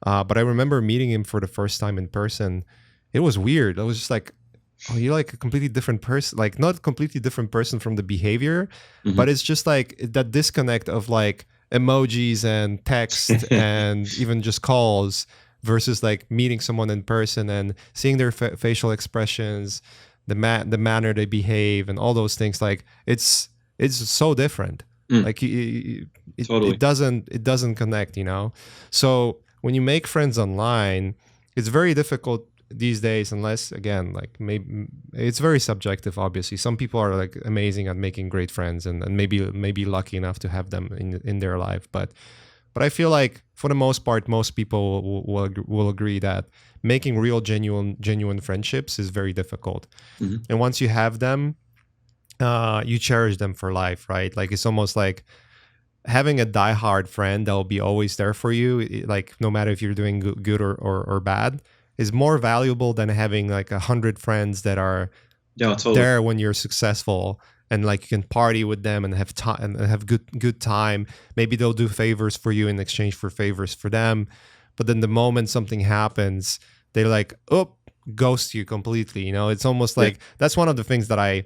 But I remember meeting him for the first time in person. It was weird. I was just like, oh, you're like a completely different person. Like not completely different person from the behavior, but it's just like that disconnect of like emojis and text and even just calls versus like meeting someone in person and seeing their facial expressions, the manner they behave and all those things. Like it's so different. Like it doesn't connect, So when you make friends online, it's very difficult these days, unless again, like maybe it's very subjective. Obviously, some people are like amazing at making great friends and maybe lucky enough to have them in their life. But I feel like for the most part, most people will agree that making real genuine friendships is very difficult. And once you have them, you cherish them for life, right? Like it's almost like having a diehard friend that will be always there for you, like no matter if you're doing good or bad, is more valuable than having like 100 friends that are there when you're successful and like you can party with them and have time and have good time. Maybe they'll do favors for you in exchange for favors for them, but then the moment something happens, they like ghost you completely. It's almost like that's one of the things that I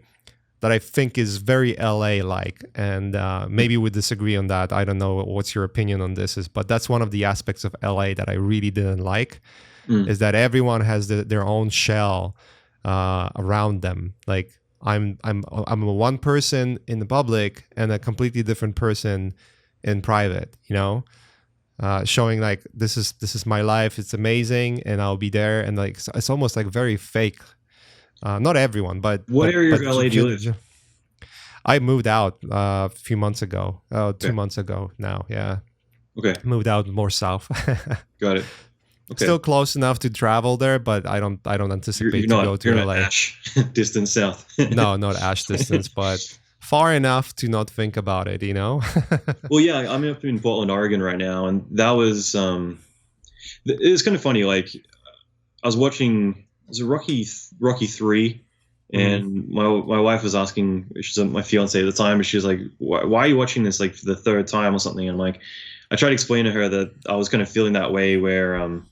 think is very LA like, and maybe we disagree on that. I don't know what's your opinion on this, but that's one of the aspects of LA that I really didn't like. Is that everyone has their own shell around them. Like I'm one person in the public and a completely different person in private. Showing like this is my life. It's amazing, and I'll be there. And like it's almost like very fake. Not everyone, but what area of LA do you live? I moved out a few months ago. 2 months ago now. Yeah. Okay. Moved out more south. Got it. Okay. Still close enough to travel there, but I don't anticipate you're to go to you're LA. Not Ash distance south. No, not Ash distance, but far enough to not think about it, you know? Well, yeah, I'm up in Portland, Oregon right now, and that was it's kind of funny. Like I was watching, was it Rocky 3, Mhm. and my wife was asking, she's my fiance at the time, and she was like, why are you watching this like for the third time or something? And I'm like, I tried to explain to her that I was kind of feeling that way where I've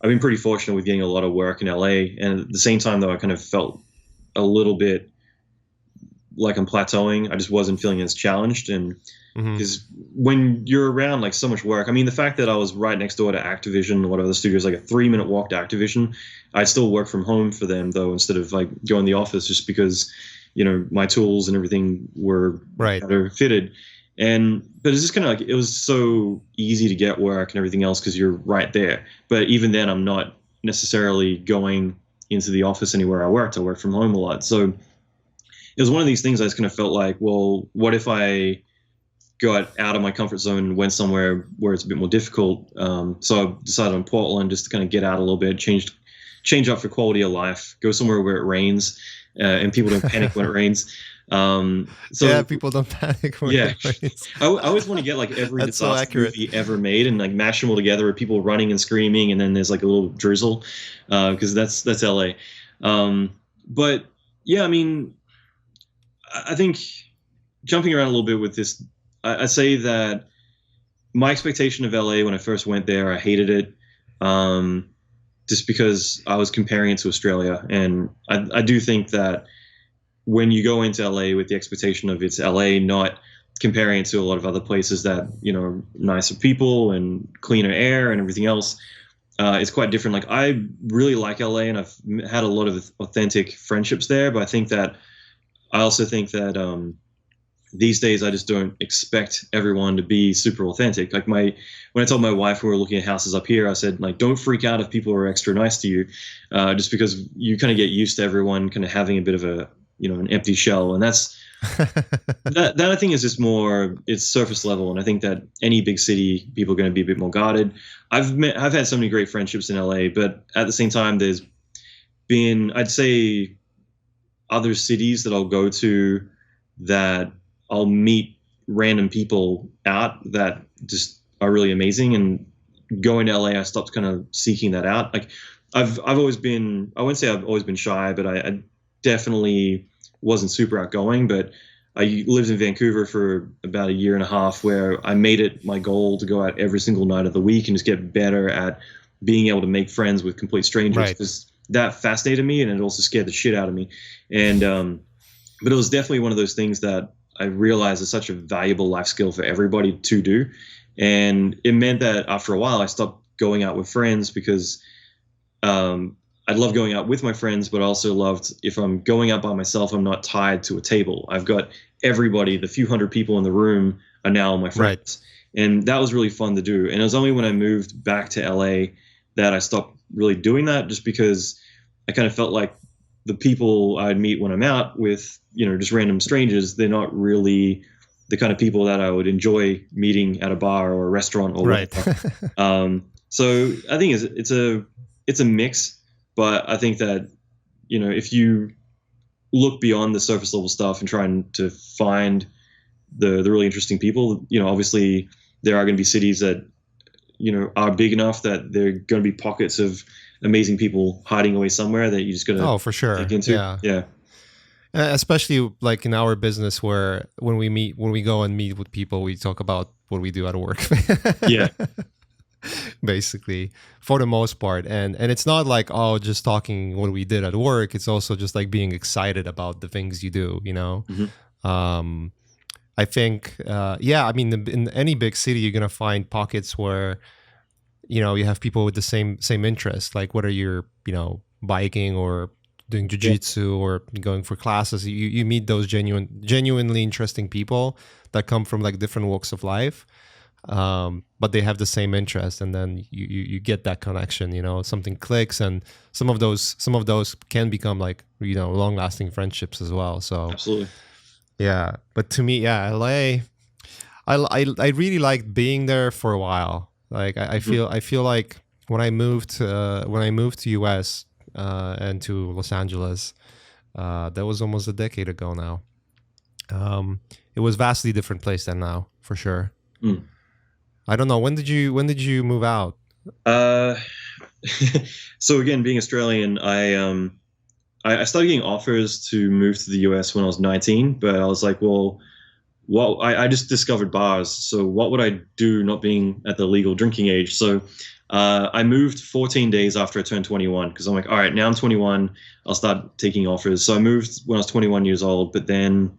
been pretty fortunate with getting a lot of work in LA, and at the same time though I kind of felt a little bit like I'm plateauing. I just wasn't feeling as challenged, and Mhm. because when you're around like so much work, I mean, the fact that I was right next door to Activision, one of the studios, like a 3-minute walk to Activision, I still work from home for them though, instead of like going to the office, just because, my tools and everything were Right. better fitted. But it's just kind of like, it was so easy to get work and everything else because you're right there. But even then, I'm not necessarily going into the office anywhere I worked. I work from home a lot. So it was one of these things I just kind of felt like, well, what if I got out of my comfort zone and went somewhere where it's a bit more difficult. So I decided on Portland just to kind of get out a little bit, change up for quality of life, go somewhere where it rains, and people don't panic when it rains. Yeah, So people don't panic when yeah, it rains. I always want to get like every That's so disaster accurate. movie ever made and like mash them all together with people running and screaming, and then there's like a little drizzle, because that's LA. But yeah, I mean, I think jumping around a little bit with this, I say that my expectation of LA when I first went there, I hated it, just because I was comparing it to Australia. And I do think that when you go into LA with the expectation of it's LA, not comparing it to a lot of other places that, nicer people and cleaner air and everything else, it's quite different. Like I really like LA and I've had a lot of authentic friendships there, but I also think that, these days I just don't expect everyone to be super authentic. Like when I told my wife we were looking at houses up here, I said, like, don't freak out if people are extra nice to you, just because you kind of get used to everyone kind of having a bit of an empty shell. And that I think is just it's surface level. And I think that any big city, people are going to be a bit more guarded. I've had so many great friendships in LA, but at the same time, there's been, I'd say, other cities that I'll go to that I'll meet random people out that just are really amazing. And going to LA, I stopped kind of seeking that out. Like I've always been, I wouldn't say I've always been shy, but I definitely wasn't super outgoing. But I lived in Vancouver for about a year and a half, where I made it my goal to go out every single night of the week and just get better at being able to make friends with complete strangers. Right. Because that fascinated me, and it also scared the shit out of me. And but it was definitely one of those things that I realized is such a valuable life skill for everybody to do. And it meant that after a while, I stopped going out with friends because I love going out with my friends, but I also loved, if I'm going out by myself, I'm not tied to a table. I've got everybody, the few hundred people in the room are now my friends. Right. And that was really fun to do. And it was only when I moved back to LA that I stopped really doing that, just because I kind of felt like the people I'd meet when I'm out with, just random strangers, they're not really the kind of people that I would enjoy meeting at a bar or a restaurant or right. So I think it's a mix, but I think that, if you look beyond the surface level stuff and trying to find the really interesting people, obviously there are going to be cities that, are big enough that there are going to be pockets of amazing people hiding away somewhere that you just got to for sure. dig into. Yeah. Especially like in our business, where when we go and meet with people, we talk about what we do at work. Yeah. Basically, for the most part. And it's not like, just talking what we did at work. It's also just like being excited about the things you do, Mm-hmm. I think, I mean, in any big city, you're going to find pockets where, you have people with the same interest, like whether you're, biking or doing jiu-jitsu or going for classes, you meet those genuinely interesting people that come from like different walks of life, but they have the same interest, and then you get that connection, something clicks, and some of those can become like, long-lasting friendships as well. So Absolutely. Yeah, but to me, LA, I really liked being there for a while. Like I feel like when I moved to US and to Los Angeles, that was almost a decade ago now. It was vastly different place than now, for sure. Mm. I don't know, when did you move out? Uh, so again, being Australian, I started getting offers to move to the US when I was 19, but I was like, well, I just discovered bars, so what would I do not being at the legal drinking age? So I moved 14 days after I turned 21 because I'm like, all right, now I'm 21, I'll start taking offers. So I moved when I was 21 years old, but then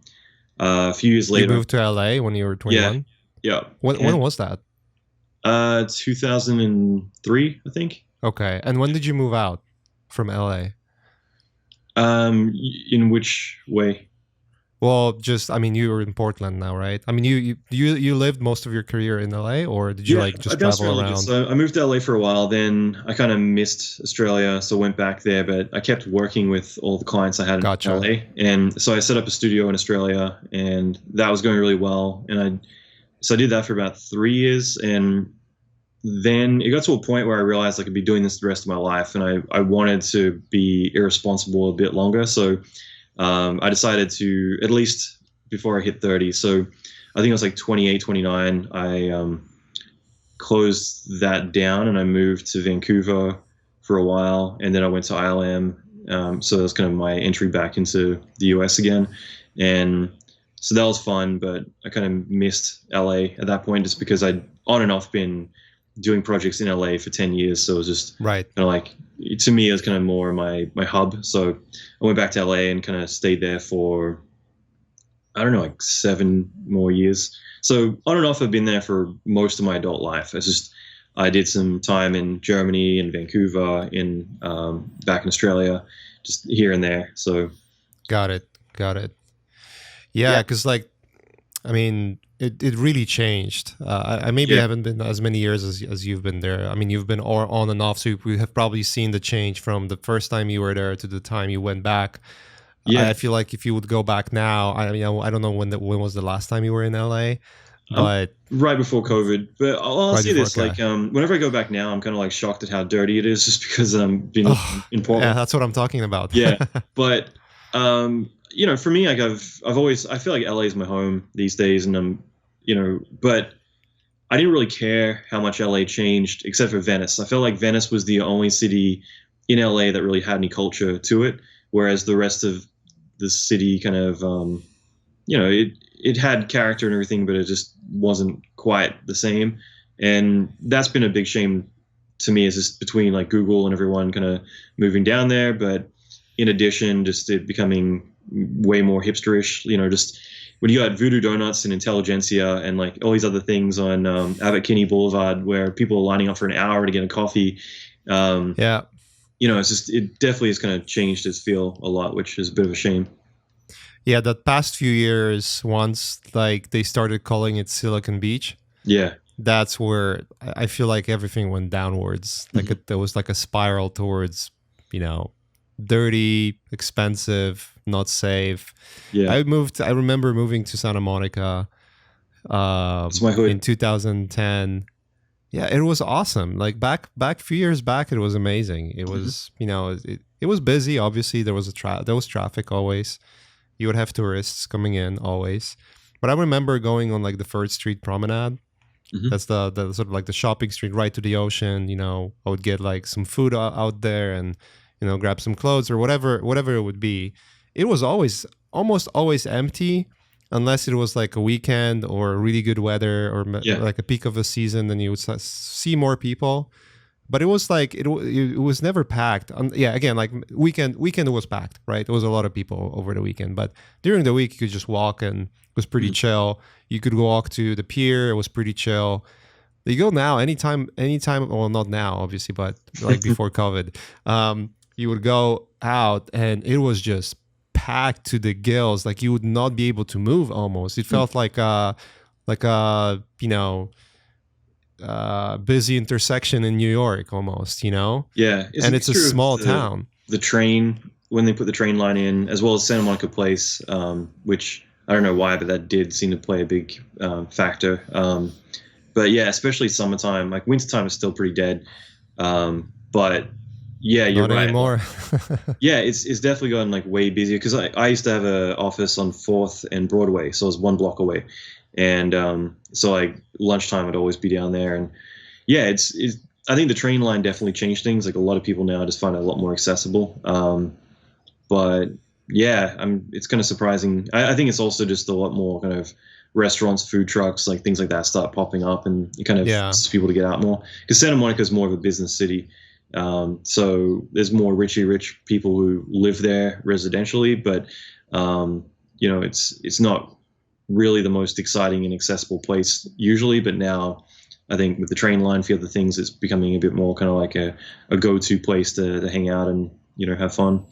a few years later, You moved to LA when you were 21? yeah. When was that? 2003, I think. Okay, and when did you move out from LA? In which way? Well, just, I mean, you were in Portland now, right? I mean, you lived most of your career in LA, or did you just I bounced travel around. around? So I moved to LA for a while. Then I kind of missed Australia, so went back there. But I kept working with all the clients I had Gotcha. in LA, and so I set up a studio in Australia, and that was going really well. And I did that for about 3 years, and then it got to a point where I realized I could be doing this the rest of my life, and I wanted to be irresponsible a bit longer. So I decided to, at least before I hit 30, so I think it was like 28, 29, I closed that down and I moved to Vancouver for a while, and then I went to ILM. So that was kind of my entry back into the US again. And so that was fun, but I kind of missed LA at that point just because I'd on and off been doing projects in LA for 10 years. So it was just Right. kind of like, to me, it was kind of more my hub. So I went back to LA and kind of stayed there for, I don't know, like 7 more years. So on and off, I've been there for most of my adult life. It's just, I did some time in Germany and Vancouver, back in Australia, just here and there. So Got it. Yeah, because I mean, it really changed. I maybe haven't been as many years as you've been there. I mean, you've been on and off, so we have probably seen the change from the first time you were there to the time you went back. Yeah. I feel like if you would go back now, I mean, I don't know when was the last time you were in LA, but right before COVID. But I'll Right say this: before, like, whenever I go back now, I'm kind of like shocked at how dirty it is, just because I'm being in Portland. yeah, that's what I'm talking about. Yeah, but for me, like I've always, I feel like LA is my home these days, and but I didn't really care how much LA changed, except for Venice. I felt like Venice was the only city in LA that really had any culture to it, whereas the rest of the city kind of, it had character and everything, but it just wasn't quite the same. And that's been a big shame to me, is just between like Google and everyone kind of moving down there, but in addition, just it becoming way more hipsterish, just when you got Voodoo Donuts and Intelligentsia and like all these other things on Abbot Kinney Boulevard where people are lining up for an hour to get a coffee. Yeah. It's just, it definitely has kind of changed its feel a lot, which is a bit of a shame. Yeah, that past few years, once like they started calling it Silicon Beach, Yeah. that's where I feel like everything went downwards. Like there was like a spiral towards, dirty, expensive, not safe. Yeah. I remember moving to Santa Monica It's my hood. in 2010. Yeah, it was awesome. Like back a few years back, it was amazing. It was, it was busy. Obviously, there was there was traffic always. You would have tourists coming in always. But I remember going on like the 3rd Street Promenade. That's the sort of like the shopping street right to the ocean. I would get like some food out there and grab some clothes or whatever it would be. It was almost always empty, unless it was like a weekend or really good weather or like a peak of a season. Then you would see more people. But it was like it was never packed. Yeah, again, like weekend was packed, right? There was a lot of people over the weekend, but during the week you could just walk and it was pretty chill. You could walk to the pier; it was pretty chill. You go now, anytime. Well, not now, obviously, but like before COVID, you would go out and it was just packed to the gills. Like you would not be able to move. Almost, it felt like a busy intersection in New York almost, Yeah. And it's a small town. The train, when they put the train line in, as well as Santa Monica Place, which I don't know why, but that did seem to play a big factor. But yeah, especially summertime, like wintertime is still pretty dead. But Yeah, you're Not right. anymore. Yeah, it's definitely gotten like way busier because I used to have an office on 4th and Broadway, so I was 1 block away, and so like lunchtime I'd always be down there, and yeah, it's I think the train line definitely changed things. Like a lot of people now just find it a lot more accessible. But yeah, it's kind of surprising. I think it's also just a lot more kind of restaurants, food trucks, like things like that start popping up, and it kind of Yeah. forces people to get out more. Because Santa Monica is more of a business city, so there's more rich people who live there residentially, but it's not really the most exciting and accessible place usually. But now, I think with the train line, for other things, it's becoming a bit more kind of like a go-to place to hang out and have fun.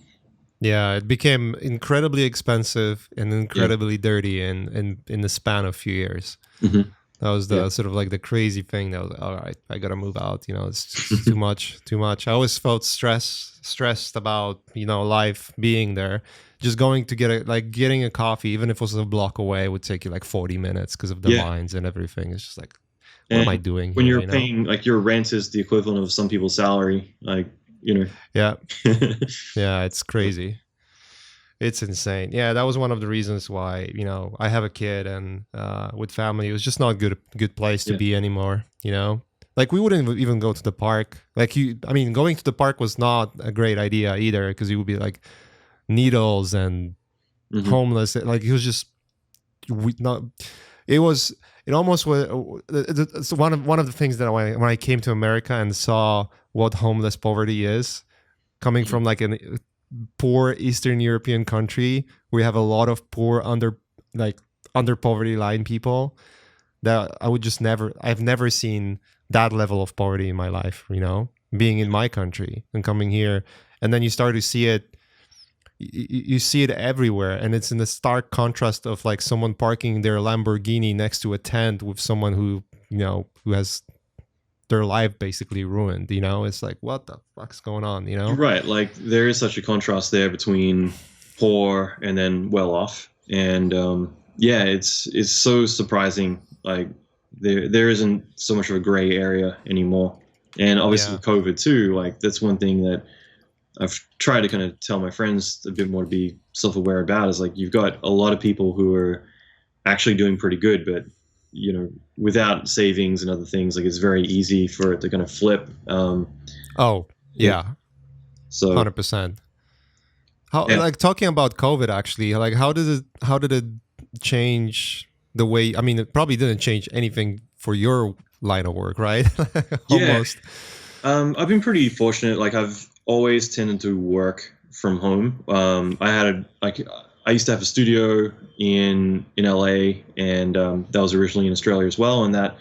Yeah, it became incredibly expensive and Yeah. incredibly dirty in the span of a few years. Mhm. That was the Yeah. sort of like the crazy thing that was, all right, I gotta move out. It's just too much. I always felt stressed about, life being there. Just going to getting a coffee, even if it was a block away, would take you like 40 minutes because of the Yeah. lines and everything. It's just like, what am I And doing when here? you're paying, like, your rent is the equivalent of some people's salary, like, Yeah. Yeah, it's crazy. It's insane. Yeah, that was one of the reasons why, I have a kid, and with family, it was just not a good place to Yeah. be anymore, Like we wouldn't even go to the park. Going to the park was not a great idea either, because you would be like needles and Mhm. homeless. Like it was just not. It almost was. It's one of the things that when I came to America and saw what homeless poverty is, coming from like a poor Eastern European country, we have a lot of poor under poverty line people that I've never seen that level of poverty in my life, being in my country and coming here. And then you start to see it, you see it everywhere. And it's in the stark contrast of like someone parking their Lamborghini next to a tent with someone who has their life basically ruined. It's like, what the fuck's going on? You're right. Like there is such a contrast there between poor and then well off, and yeah, it's so surprising. Like there isn't so much of a gray area anymore, and obviously with COVID too. Like that's one thing that I've tried to kind of tell my friends a bit more to be self-aware about. Is like you've got a lot of people who are actually doing pretty good, but without savings and other things, like it's very easy for it to kind of flip. Oh yeah, so 100%. How yeah. Like talking about COVID, actually, like how did it change the way? I mean, it probably didn't change anything for your line of work, right? Almost. Yeah. I've been pretty fortunate. Like I've always tended to work from home. I used to have a studio in LA, and that was originally in Australia as well, and that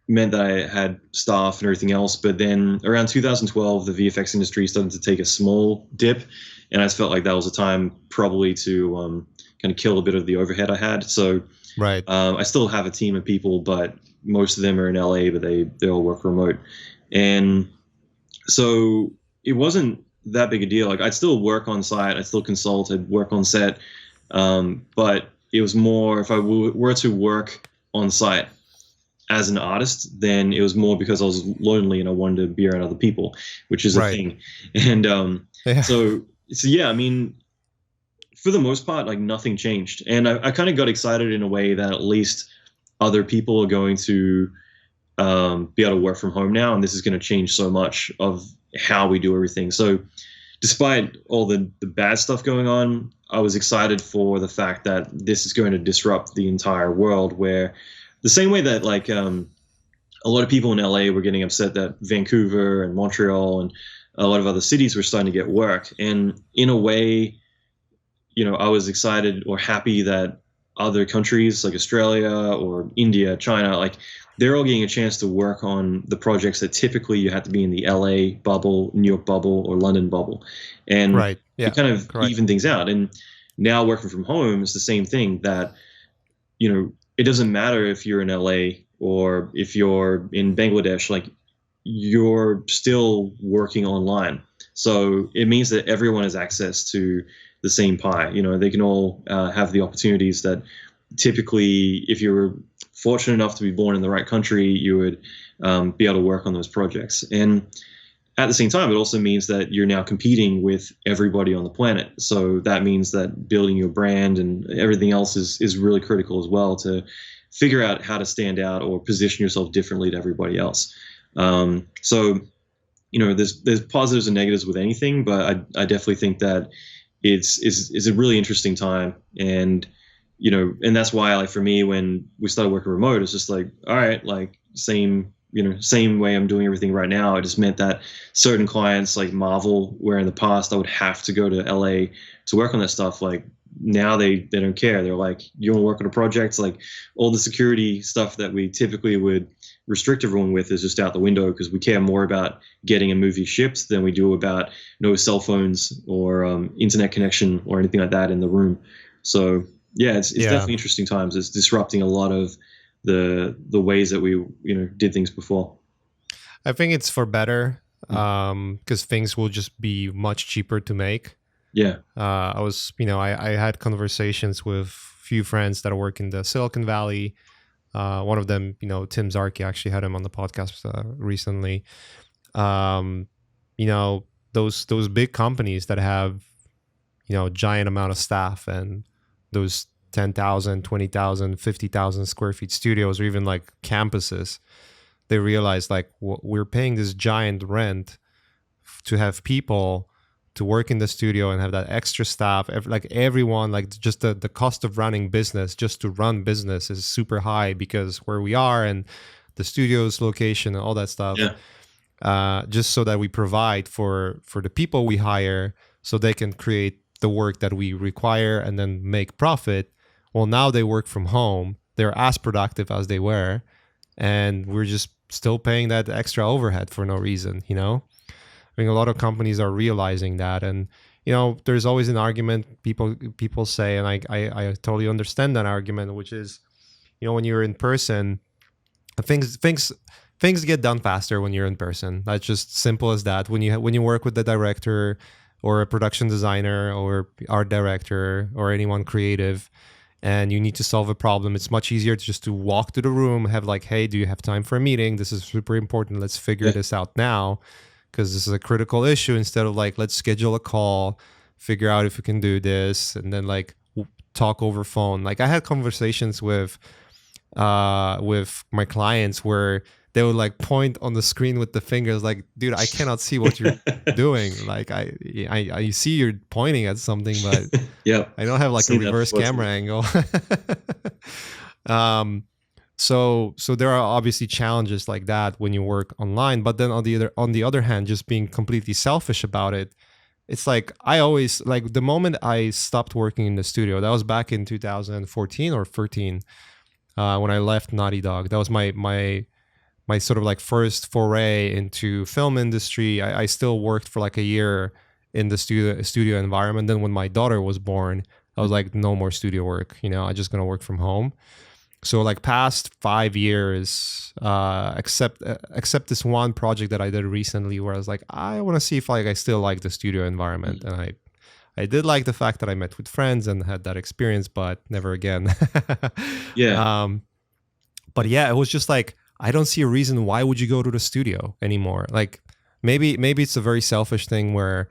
meant that I had staff and everything else. But then around 2012, the VFX industry started to take a small dip, and I just felt like that was a time probably to kind of kill a bit of the overhead I had. So right. I still have a team of people, but most of them are in LA, but they all work remote, and so it wasn't that big a deal. Like I'd still work on site, I'd still consult, I'd work on set, but it was more if I were to work on site as an artist, then it was more because I was lonely and I wanted to be around other people, which is a thing. And so yeah, I mean, for the most part, like nothing changed, and I kind of got excited in a way that at least other people are going to be able to work from home now, and this is going to change so much of how we do everything. So despite all the bad stuff going on, I was excited for the fact that this is going to disrupt the entire world, where the same way that like a lot of people in LA were getting upset that Vancouver and Montreal and a lot of other cities were starting to get work. And in a way, I was excited or happy that other countries like Australia or India, China, like they're all getting a chance to work on the projects that typically you have to be in the LA bubble, New York bubble, or London bubble. And it kind of even things out. And now working from home is the same thing, that, it doesn't matter if you're in LA or if you're in Bangladesh, like you're still working online. So it means that everyone has access to the same pie. They can all have the opportunities that typically, if you're fortunate enough to be born in the right country, you would be able to work on those projects. And at the same time, it also means that you're now competing with everybody on the planet. So that means that building your brand and everything else is really critical as well, to figure out how to stand out or position yourself differently to everybody else. So, there's positives and negatives with anything, but I definitely think that it's a really interesting time. And, and that's why, like, for me, when we started working remote, it's just like, all right, like, same way I'm doing everything right now. It just meant that certain clients like Marvel, where in the past I would have to go to LA to work on that stuff, like now they don't care. They're like, you want to work on a project? Like, all the security stuff that we typically would restrict everyone with is just out the window, because we care more about getting a movie shipped than we do about no cell phones or internet connection or anything like that in the room. So yeah, it's definitely interesting times. It's disrupting a lot of the ways that we did things before. I think it's for better, because things will just be much cheaper to make. Yeah. I had conversations with few friends that work in the Silicon Valley. One of them, Tim Zarki, actually had him on the podcast recently. Those big companies that have, giant amount of staff, and those 10,000, 20,000, 50,000 square feet studios, or even like campuses, they realize like we're paying this giant rent to have people to work in the studio and have that extra staff. Everyone, like, just the cost of running business, just to run business, is super high because where we are and the studio's location and all that stuff. Yeah. Just so that we provide for the people we hire, so they can create the work that we require and then make profit. Well, now they work from home. They're as productive as they were, and we're just still paying that extra overhead for no reason, I think a lot of companies are realizing that. And, there's always an argument people say, and I totally understand that argument, which is, when you're in person, things get done faster when you're in person. That's just simple as that. When you work with the director or a production designer or art director or anyone creative, and you need to solve a problem, it's much easier to walk to the room, have like, hey, do you have time for a meeting? This is super important. Let's figure this out now, because this is a critical issue, instead of like, let's schedule a call, figure out if we can do this, and then like talk over phone. Like, I had conversations with my clients where they would like point on the screen with the fingers, like, dude, I cannot see what you're doing. Like, I see you're pointing at something, but yeah, I don't have like a reverse camera angle. So there are obviously challenges like that when you work online. But then on the other hand, just being completely selfish about it, it's like, I always, like, the moment I stopped working in the studio, that was back in 2014 or 13, when I left Naughty Dog. That was my sort of like first foray into film industry. I still worked for like a year in the studio environment. Then when my daughter was born, I was like, no more studio work. I'm just gonna work from home. So like past 5 years, except this one project that I did recently, where I was like, I want to see if like I still like the studio environment, and I did like the fact that I met with friends and had that experience, but never again. Yeah. But yeah, it was just like, I don't see a reason why would you go to the studio anymore. Like, maybe it's a very selfish thing where,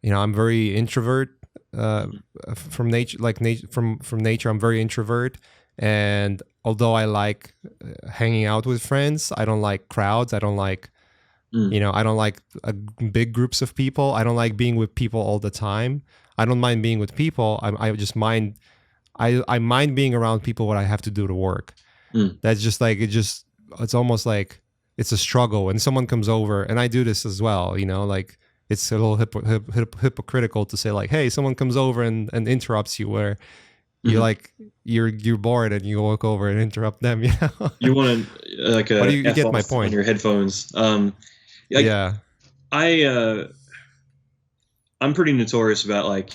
I'm very introvert from nature. Like from nature, I'm very introvert. And although I like hanging out with friends, I don't like crowds. I don't like, I don't like big groups of people. I don't like being with people all the time. I don't mind being with people. I just mind, I mind being around people when I have to do the work. That's just like, it's almost like it's a struggle when someone comes over, and I do this as well, like, it's a little hypocritical to say like, hey, someone comes over and interrupts you, where you're like, you're bored and you walk over and interrupt them, You want to like a, but you get my point on your headphones. Yeah. I'm pretty notorious about like,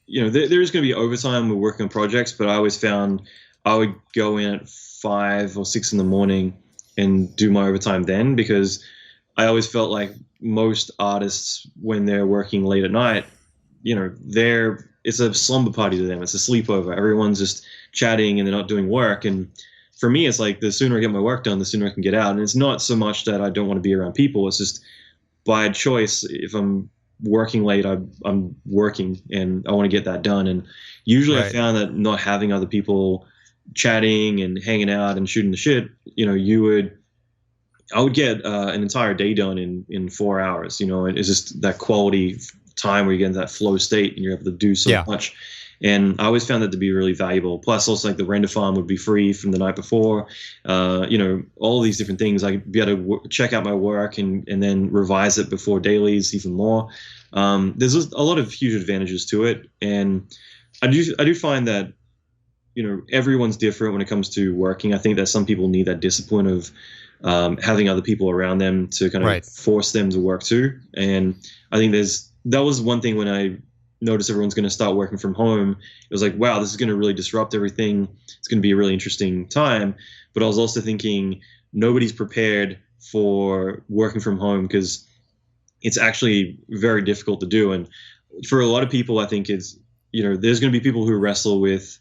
there is going to be overtime when we're working on projects, but I always found I would go in at 5 or 6 in the morning and do my overtime then, because I always felt like most artists, when they're working late at night, it's a slumber party to them. It's a sleepover. Everyone's just chatting and they're not doing work. And for me, it's like, the sooner I get my work done, the sooner I can get out. And it's not so much that I don't want to be around people. It's just, by choice, if I'm working late, I'm working and I want to get that done. And usually I Right. found that not having other people chatting and hanging out and shooting the shit, I would get an entire day done in 4 hours. It's just that quality time where you get into that flow state and you're able to do so Yeah. much. And I always found that to be really valuable. Plus, also like the render farm would be free from the night before. All these different things. I'd be able to check out my work and then revise it before dailies even more. There's a lot of huge advantages to it, and I do find that everyone's different when it comes to working. I think that some people need that discipline of having other people around them to kind of Right. force them to work too. And I think that was one thing when I noticed everyone's going to start working from home. It was like, wow, this is going to really disrupt everything. It's going to be a really interesting time. But I was also thinking nobody's prepared for working from home because it's actually very difficult to do. And for a lot of people, I think there's going to be people who wrestle with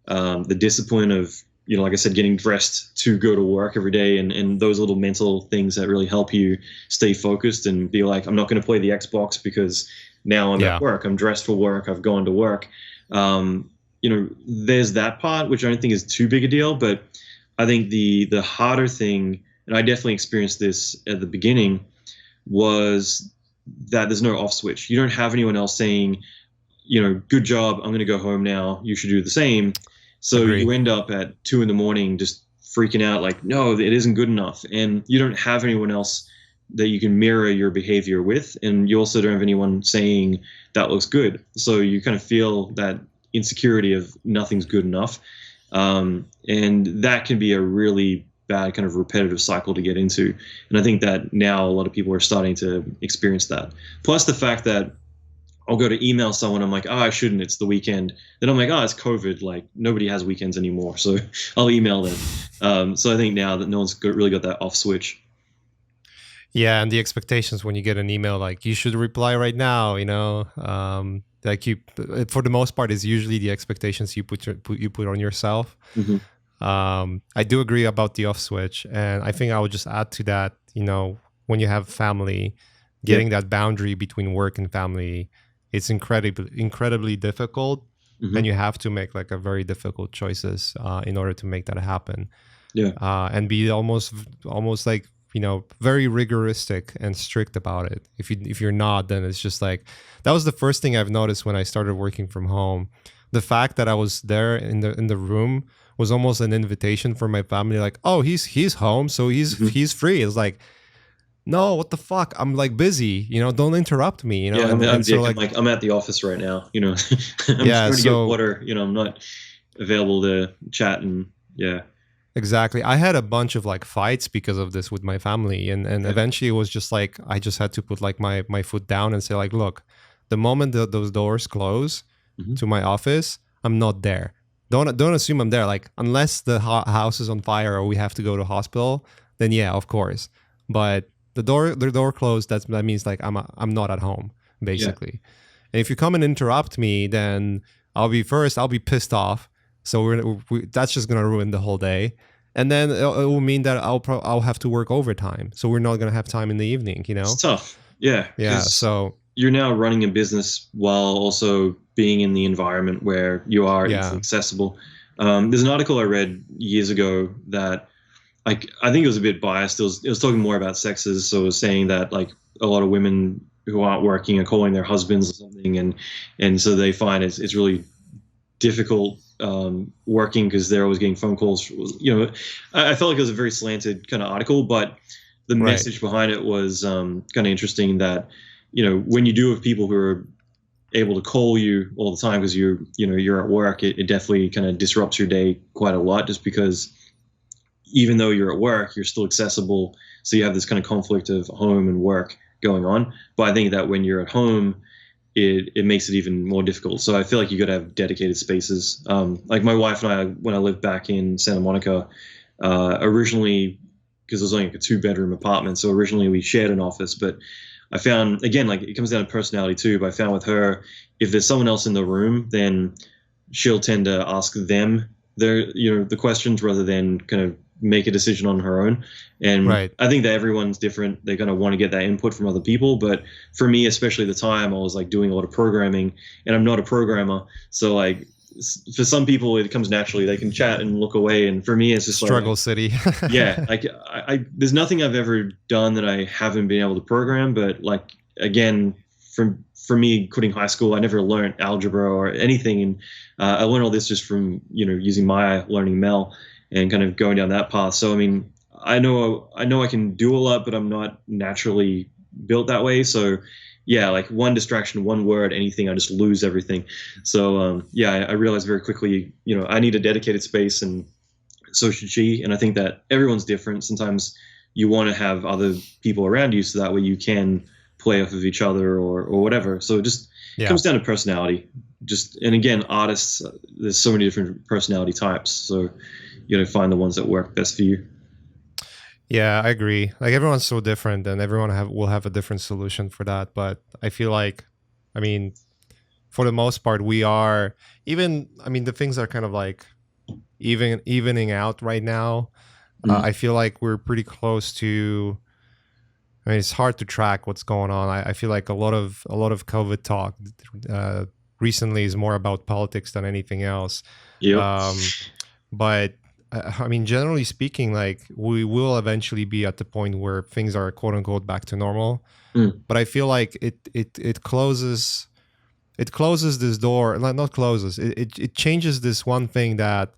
the discipline of, like I said, getting dressed to go to work every day and those little mental things that really help you stay focused and be like, I'm not going to play the Xbox because now I'm at work. I'm dressed for work. I've gone to work. There's that part, which I don't think is too big a deal. But I think the harder thing, and I definitely experienced this at the beginning, was that there's no off switch. You don't have anyone else saying, good job, I'm going to go home now. You should do the same. So Agree. you end up at 2 a.m. just freaking out like, no, it isn't good enough. And you don't have anyone else that you can mirror your behavior with. And you also don't have anyone saying that looks good. So you kind of feel that insecurity of nothing's good enough. And that can be a really bad kind of repetitive cycle to get into. And I think that now a lot of people are starting to experience that. Plus the fact that I'll go to email someone. I'm like, oh, I shouldn't. It's the weekend. Then I'm like, oh, it's COVID. Like nobody has weekends anymore. So I'll email them. So I think now that no one's really got that off switch. Yeah, and the expectations when you get an email like you should reply right now, like for the most part is usually the expectations you put on yourself. Mm-hmm. I do agree about the off switch, and I think I would just add to that, when you have family, getting that boundary between work and family, it's incredibly difficult, Mm-hmm. and you have to make like a very difficult choices in order to make that happen. Yeah. And be almost like very rigoristic and strict about it. If you're not, then it's just like that was the first thing I've noticed when I started working from home. The fact that I was there in the room was almost an invitation for my family. Like, oh, he's home, so he's free. It's like, no, what the fuck? I'm like busy. Don't interrupt me. Yeah, I'm at the office right now. I'm trying to get water. I'm not available to chat and yeah. Exactly. I had a bunch of like fights because of this with my family, and eventually it was just like I just had to put like my foot down and say like, look, the moment those doors close to my office, I'm not there. Don't assume I'm there. Like unless the house is on fire or we have to go to hospital, then yeah, of course. But the door closed. That means like I'm not at home basically. Yeah. And if you come and interrupt me, then I'll be pissed off. So that's just gonna ruin the whole day, and then it will mean that I'll have to work overtime. So we're not gonna have time in the evening. It's tough. Yeah. Yeah. So you're now running a business while also being in the environment where you are accessible. There's an article I read years ago that I think it was a bit biased. It was talking more about sexes. So it was saying that like a lot of women who aren't working are calling their husbands or something, and so they find it's really difficult working because they're always getting phone calls. I felt like it was a very slanted kind of article, but the message behind it was kind of interesting that, when you do have people who are able to call you all the time because you're at work, it definitely kind of disrupts your day quite a lot just because even though you're at work, you're still accessible. So you have this kind of conflict of home and work going on. But I think that when you're at home, it makes it even more difficult. So I feel like you got to have dedicated spaces. Like my wife and I, when I lived back in Santa Monica, originally, because it was only like a 2-bedroom apartment, so originally we shared an office. But I found, again, like it comes down to personality too, but I found with her, if there's someone else in the room, then she'll tend to ask them the questions rather than kind of make a decision on her own. And Right. I think that everyone's different. They're going to want to get that input from other people. But for me, especially at the time, I was like doing a lot of programming, and I'm not a programmer. So like for some people, it comes naturally. They can chat and look away. And for me, it's just Struggle like, city. yeah, like there's nothing I've ever done that I haven't been able to program. But like, again, for me, quitting high school, I never learned algebra or anything. And I learned all this just from, using Maya, learning Mel, and kind of going down that path. So, I mean, I know I can do a lot, but I'm not naturally built that way. So yeah, like one distraction, one word, anything, I just lose everything. So yeah, I realized very quickly, I need a dedicated space, and so should she. And I think that everyone's different. Sometimes you want to have other people around you so that way you can play off of each other or whatever. So it just comes down to personality. And again, artists, there's so many different personality types. So you got to find the ones that work best for you. Yeah, I agree. Like everyone's so different, and everyone will have a different solution for that. But I feel like, I mean, for the most part, we are the things are kind of like evening out right now. I feel like we're pretty close to. I mean, it's hard to track what's going on. I feel like a lot of COVID talk recently is more about politics than anything else. Yeah. But I mean, generally speaking, like we will eventually be at the point where things are quote unquote back to normal. But I feel like it closes this door. Not closes. It changes this one thing that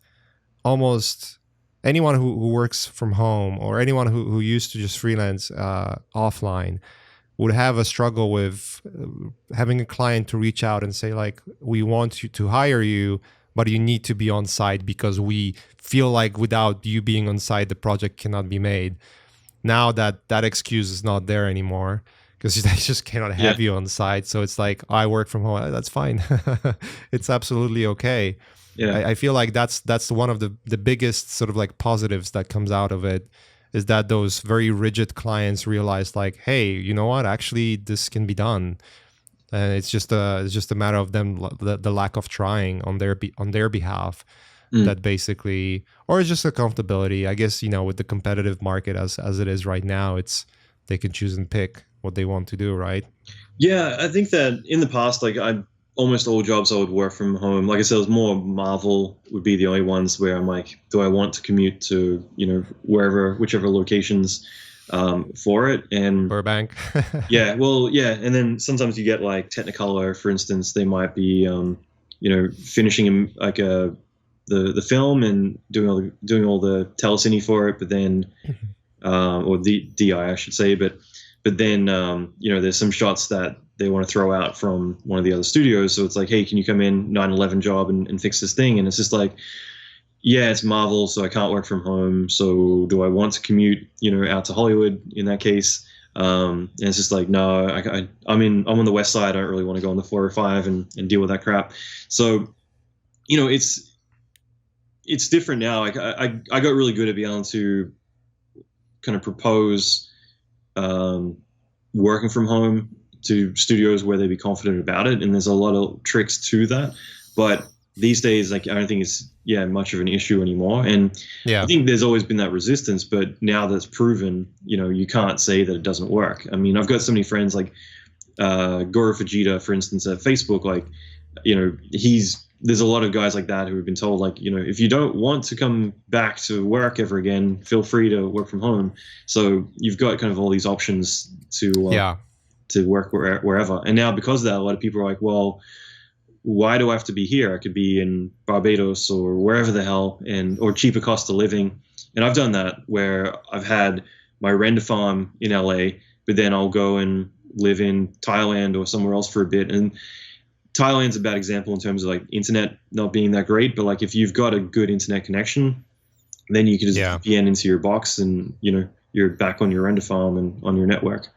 almost anyone who works from home, or anyone who used to just freelance offline, would have a struggle with having a client to reach out and say like, we want you to hire you, but you need to be on site because we feel like without you being on site, the project cannot be made. Now that excuse is not there anymore, because they just cannot have you on site. So it's like, I work from home. That's fine. It's absolutely okay. Yeah. I feel like that's one of the biggest sort of like positives that comes out of it, is that those very rigid clients realize like, hey, you know what? Actually, this can be done, and it's just a matter of them the lack of trying on their behalf. That basically, or it's just a comfortability, I guess. With the competitive market as it is right now, they can choose and pick what they want to do, right? Yeah, I think that in the past, like almost all jobs I would work from home. Like I said, it was more Marvel would be the only ones where I'm like, do I want to commute to, whichever locations for it? And Burbank. yeah, well, yeah. And then sometimes you get like Technicolor, for instance, they might be, finishing like the film and doing all the telecine for it, but then, or the DI, I should say, but then, there's some shots that they want to throw out from one of the other studios. So it's like, hey, can you come in 9/11 job and fix this thing? And it's just like, yeah, it's Marvel, so I can't work from home. So do I want to commute, out to Hollywood in that case? And it's just like, no, I'm on the West Side. I don't really want to go on the 405 and deal with that crap. So, it's different now. Like I got really good at being able to kind of propose working from home to studios where they'd be confident about it. And there's a lot of tricks to that. But these days, like, I don't think it's much of an issue anymore. And I think there's always been that resistance, but now that's proven, you can't say that it doesn't work. I mean, I've got so many friends like Goro Fujita, for instance, at Facebook, like, there's a lot of guys like that who have been told, like, if you don't want to come back to work ever again, feel free to work from home. So you've got kind of all these options to work wherever. And now because of that, a lot of people are like, well, why do I have to be here? I could be in Barbados or wherever the hell, or cheaper cost of living. And I've done that where I've had my render farm in LA, but then I'll go and live in Thailand or somewhere else for a bit. And Thailand's a bad example in terms of like internet not being that great, but like if you've got a good internet connection, then you can just VPN into your box and you're back on your render farm and on your network.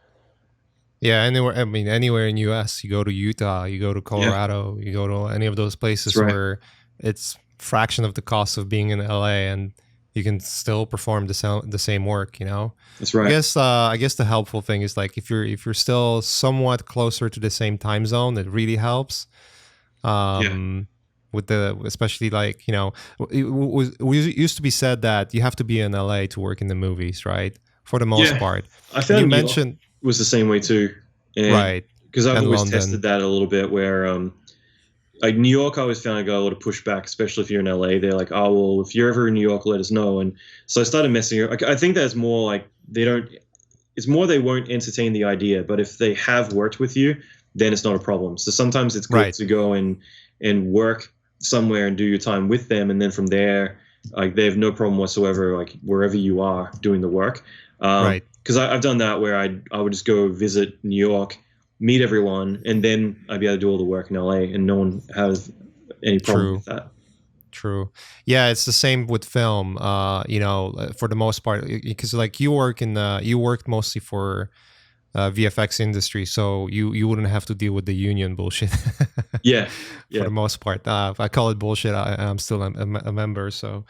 Yeah, anywhere in US, you go to Utah, you go to Colorado, you go to any of those places where it's fraction of the cost of being in LA, and you can still perform the same work. That's right. I guess the helpful thing is like if you're still somewhat closer to the same time zone, it really helps. with the, especially like, it used to be said that you have to be in LA to work in the movies, right? For the most Yeah, part. I And you found New York mentioned, was the same way too, and right, because I've and always tested London. that a little bit, where like New York, I always found I got a lot of pushback, especially if you're in LA. They're like, "Oh, well, if you're ever in New York, let us know." And so I started messing. I think that's more like they don't. It's more they won't entertain the idea, but if they have worked with you, then it's not a problem. So sometimes it's good Right, to go and work somewhere and do your time with them, and then from there, like they have no problem whatsoever, like wherever you are doing the work. right. Because I've done that where I would just go visit New York, meet everyone, and then I'd be able to do all the work in LA, and no one has any problem True. with that. True. Yeah, it's the same with film. For the most part, because like you worked mostly for VFX industry, so you wouldn't have to deal with the union bullshit. Yeah, For yeah. the most part, I call it bullshit. I'm still a member, so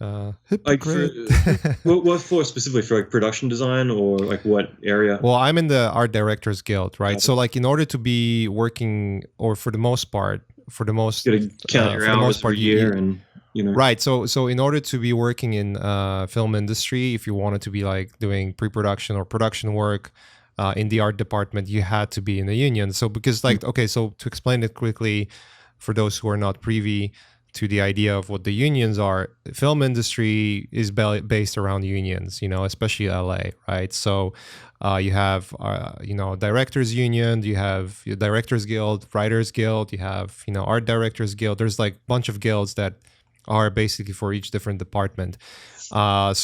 Like for hypocrite. what for specifically for like production design or like what area? Well, I'm in the Art Directors Guild, right? Got it. So, like, in order to be working, or for the most part, You got to count your for the most hours every part, year, and you know. right. So in order to be working in film industry, if you wanted to be like doing pre-production or production work in the art department, you had to be in the union. So because like, okay, so to explain it quickly for those who are not privy to the idea of what the unions are, film industry is based around unions, especially LA, right? So you have, directors union, you have your directors guild, writers guild, you have, art directors guild. There's like a bunch of guilds that are basically for each different department.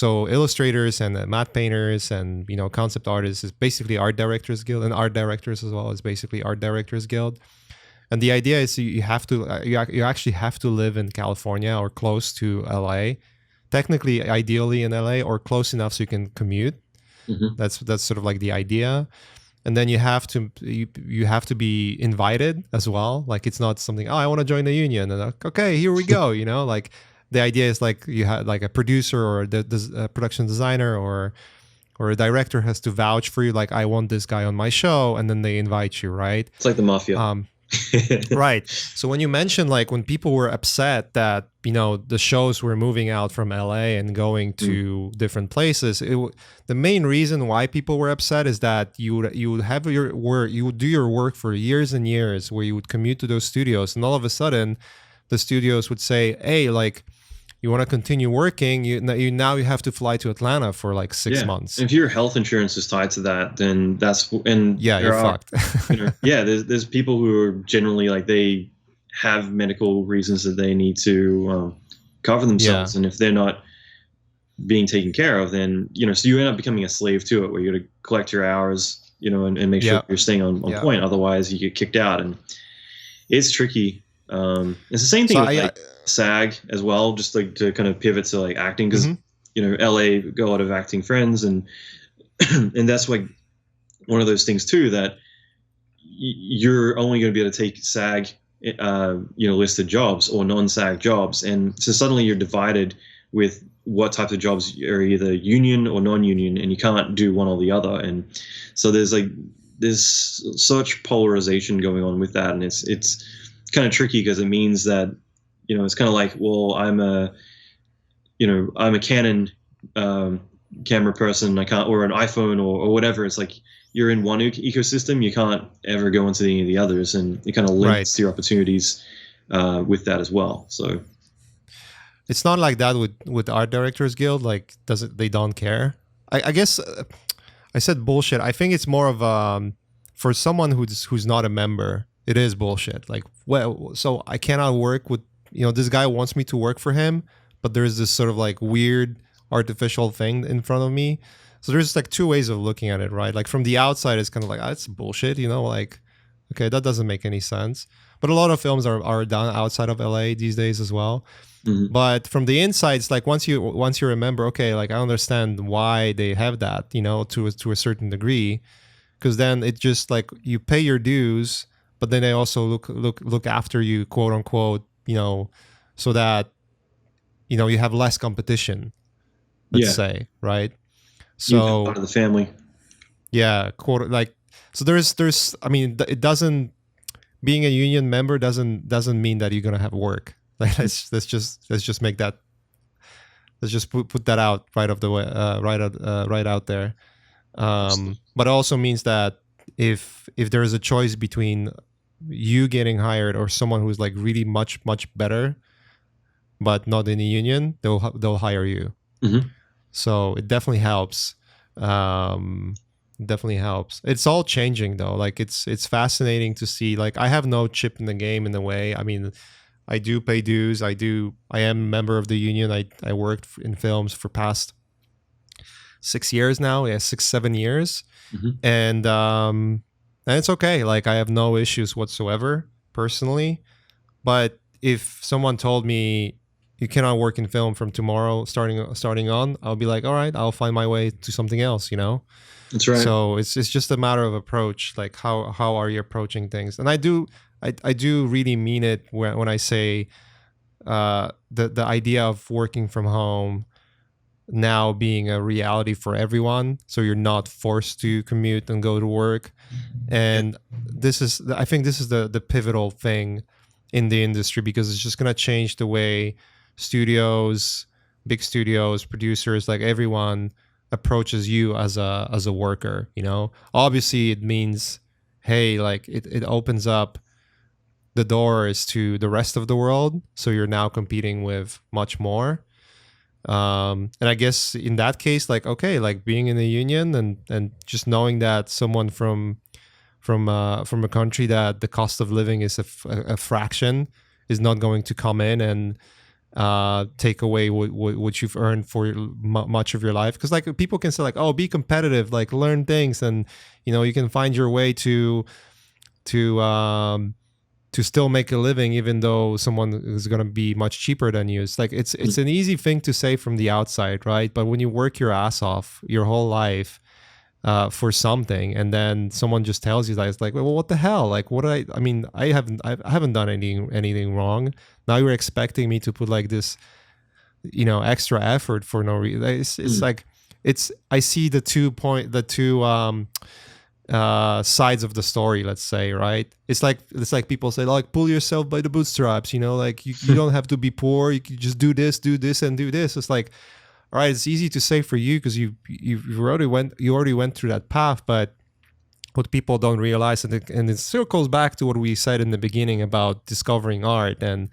So illustrators and matte painters and concept artists is basically art directors guild, and art directors as well is basically art directors guild. And the idea is you have to you actually have to live in California or close to LA, technically ideally in LA or close enough so you can commute. Mhm. That's sort of like the idea. And then you have to be invited as well. Like it's not something, oh, I want to join the union, and like, okay, here we go. Like the idea is like you have like a producer or a production designer or a director has to vouch for you. Like, I want this guy on my show, and then they invite you, right? It's like the mafia. Right. So when you mentioned like when people were upset that the shows were moving out from LA and going to different places, the main reason why people were upset is that you would have your work, you would do your work for years and years, where you would commute to those studios, and all of a sudden, the studios would say, "Hey, like, you want to continue working? You have to fly to Atlanta for like 6 months." And if your health insurance is tied to that, then Yeah, you're fucked. There's people who are generally like they have medical reasons that they need to cover themselves, and if they're not being taken care of, then so you end up becoming a slave to it, where you got to collect your hours, and make sure you're staying on point. Otherwise, you get kicked out, and it's tricky. It's the same thing with like SAG as well, just like to kind of pivot to like acting, because LA got a lot of acting friends, and and that's like one of those things too, that you're only going to be able to take SAG listed jobs or non-SAG jobs, and so suddenly you're divided with what types of jobs are either union or non-union, and you can't do one or the other. And so there's such polarization going on with that, and it's kind of tricky, because it means that it's kind of like, well, I'm a Canon camera person, I can't, or an iPhone or whatever. It's like you're in one ecosystem, you can't ever go into any of the others, and it kind of limits your opportunities with that as well. So it's not like that with Art Directors Guild. Like, they don't care. I guess I said bullshit. I think it's more of for someone who's not a member, it is bullshit. Like, well, so I cannot work with, this guy wants me to work for him, but there's this sort of like weird artificial thing in front of me. So there's like two ways of looking at it, right? Like from the outside, it's kind of like, that's bullshit, like, okay, that doesn't make any sense. But a lot of films are done outside of LA these days as well. Mm-hmm. But from the inside, it's like once you remember, okay, like I understand why they have that, to a certain degree, because then it just like you pay your dues, but then they also look after you, quote unquote, so that you have less competition. Let's say, right? So part of the family. Yeah, quote, like, so there's I mean, it doesn't being a union member doesn't mean that you're gonna have work. Like let's just make that, let's just put that out right off the way, right out there. But it also means that if there is a choice between you getting hired or someone who's like really much better, but not in the union, they'll hire you. Mm-hmm. So it definitely helps. Definitely helps. It's all changing though. Like it's fascinating to see. Like I have no chip in the game in a way. I mean, I do pay dues. I am a member of the union. I worked in films for past 6 years now. Yeah, 6-7 years. Mm-hmm. And it's okay. Like I have no issues whatsoever personally. But if someone told me you cannot work in film from tomorrow starting on, I'll be like, all right, I'll find my way to something else, you know? That's right. So it's just a matter of approach. Like how are you approaching things? And I do really mean it when I say the idea of working from home now being a reality for everyone, so you're not forced to commute and go to work. And I think this is the pivotal thing in the industry, because it's just going to change the way studios, big studios, producers, like everyone approaches you as a worker, you know? Obviously it means, hey, like it opens up the doors to the rest of the world, so you're now competing with much more. And I guess in that case, like, okay, like being in the union and just knowing that someone from a country that the cost of living is a fraction is not going to come in and take away what you've earned for much of your life. Because like people can say like, oh, be competitive, like learn things, and you know, you can find your way to still make a living even though someone is going to be much cheaper than you. It's like it's an easy thing to say from the outside, right? But when you work your ass off your whole life for something, and then someone just tells you that, it's like, well, what the hell? Like, what I mean, I haven't done anything wrong. Now you're expecting me to put like this, you know, extra effort for no reason. It's like I see the two sides of the story, let's say, right? It's like people say, like, pull yourself by the bootstraps, you know, like you don't have to be poor, you can just do this and do this. It's like, all right, it's easy to say for you because you already went through that path, but what people don't realize, and it circles back to what we said in the beginning about discovering art and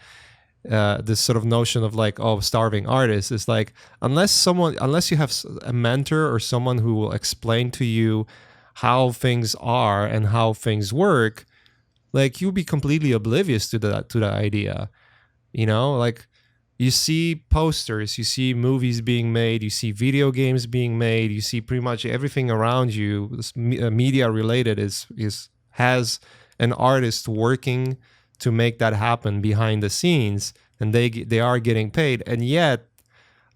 this sort of notion of like, oh, starving artists, is like, unless you have a mentor or someone who will explain to you how things are and how things work, like you'll be completely oblivious to that idea. You know, like you see posters, you see movies being made, you see video games being made, you see pretty much everything around you media related has an artist working to make that happen behind the scenes, and they are getting paid. And yet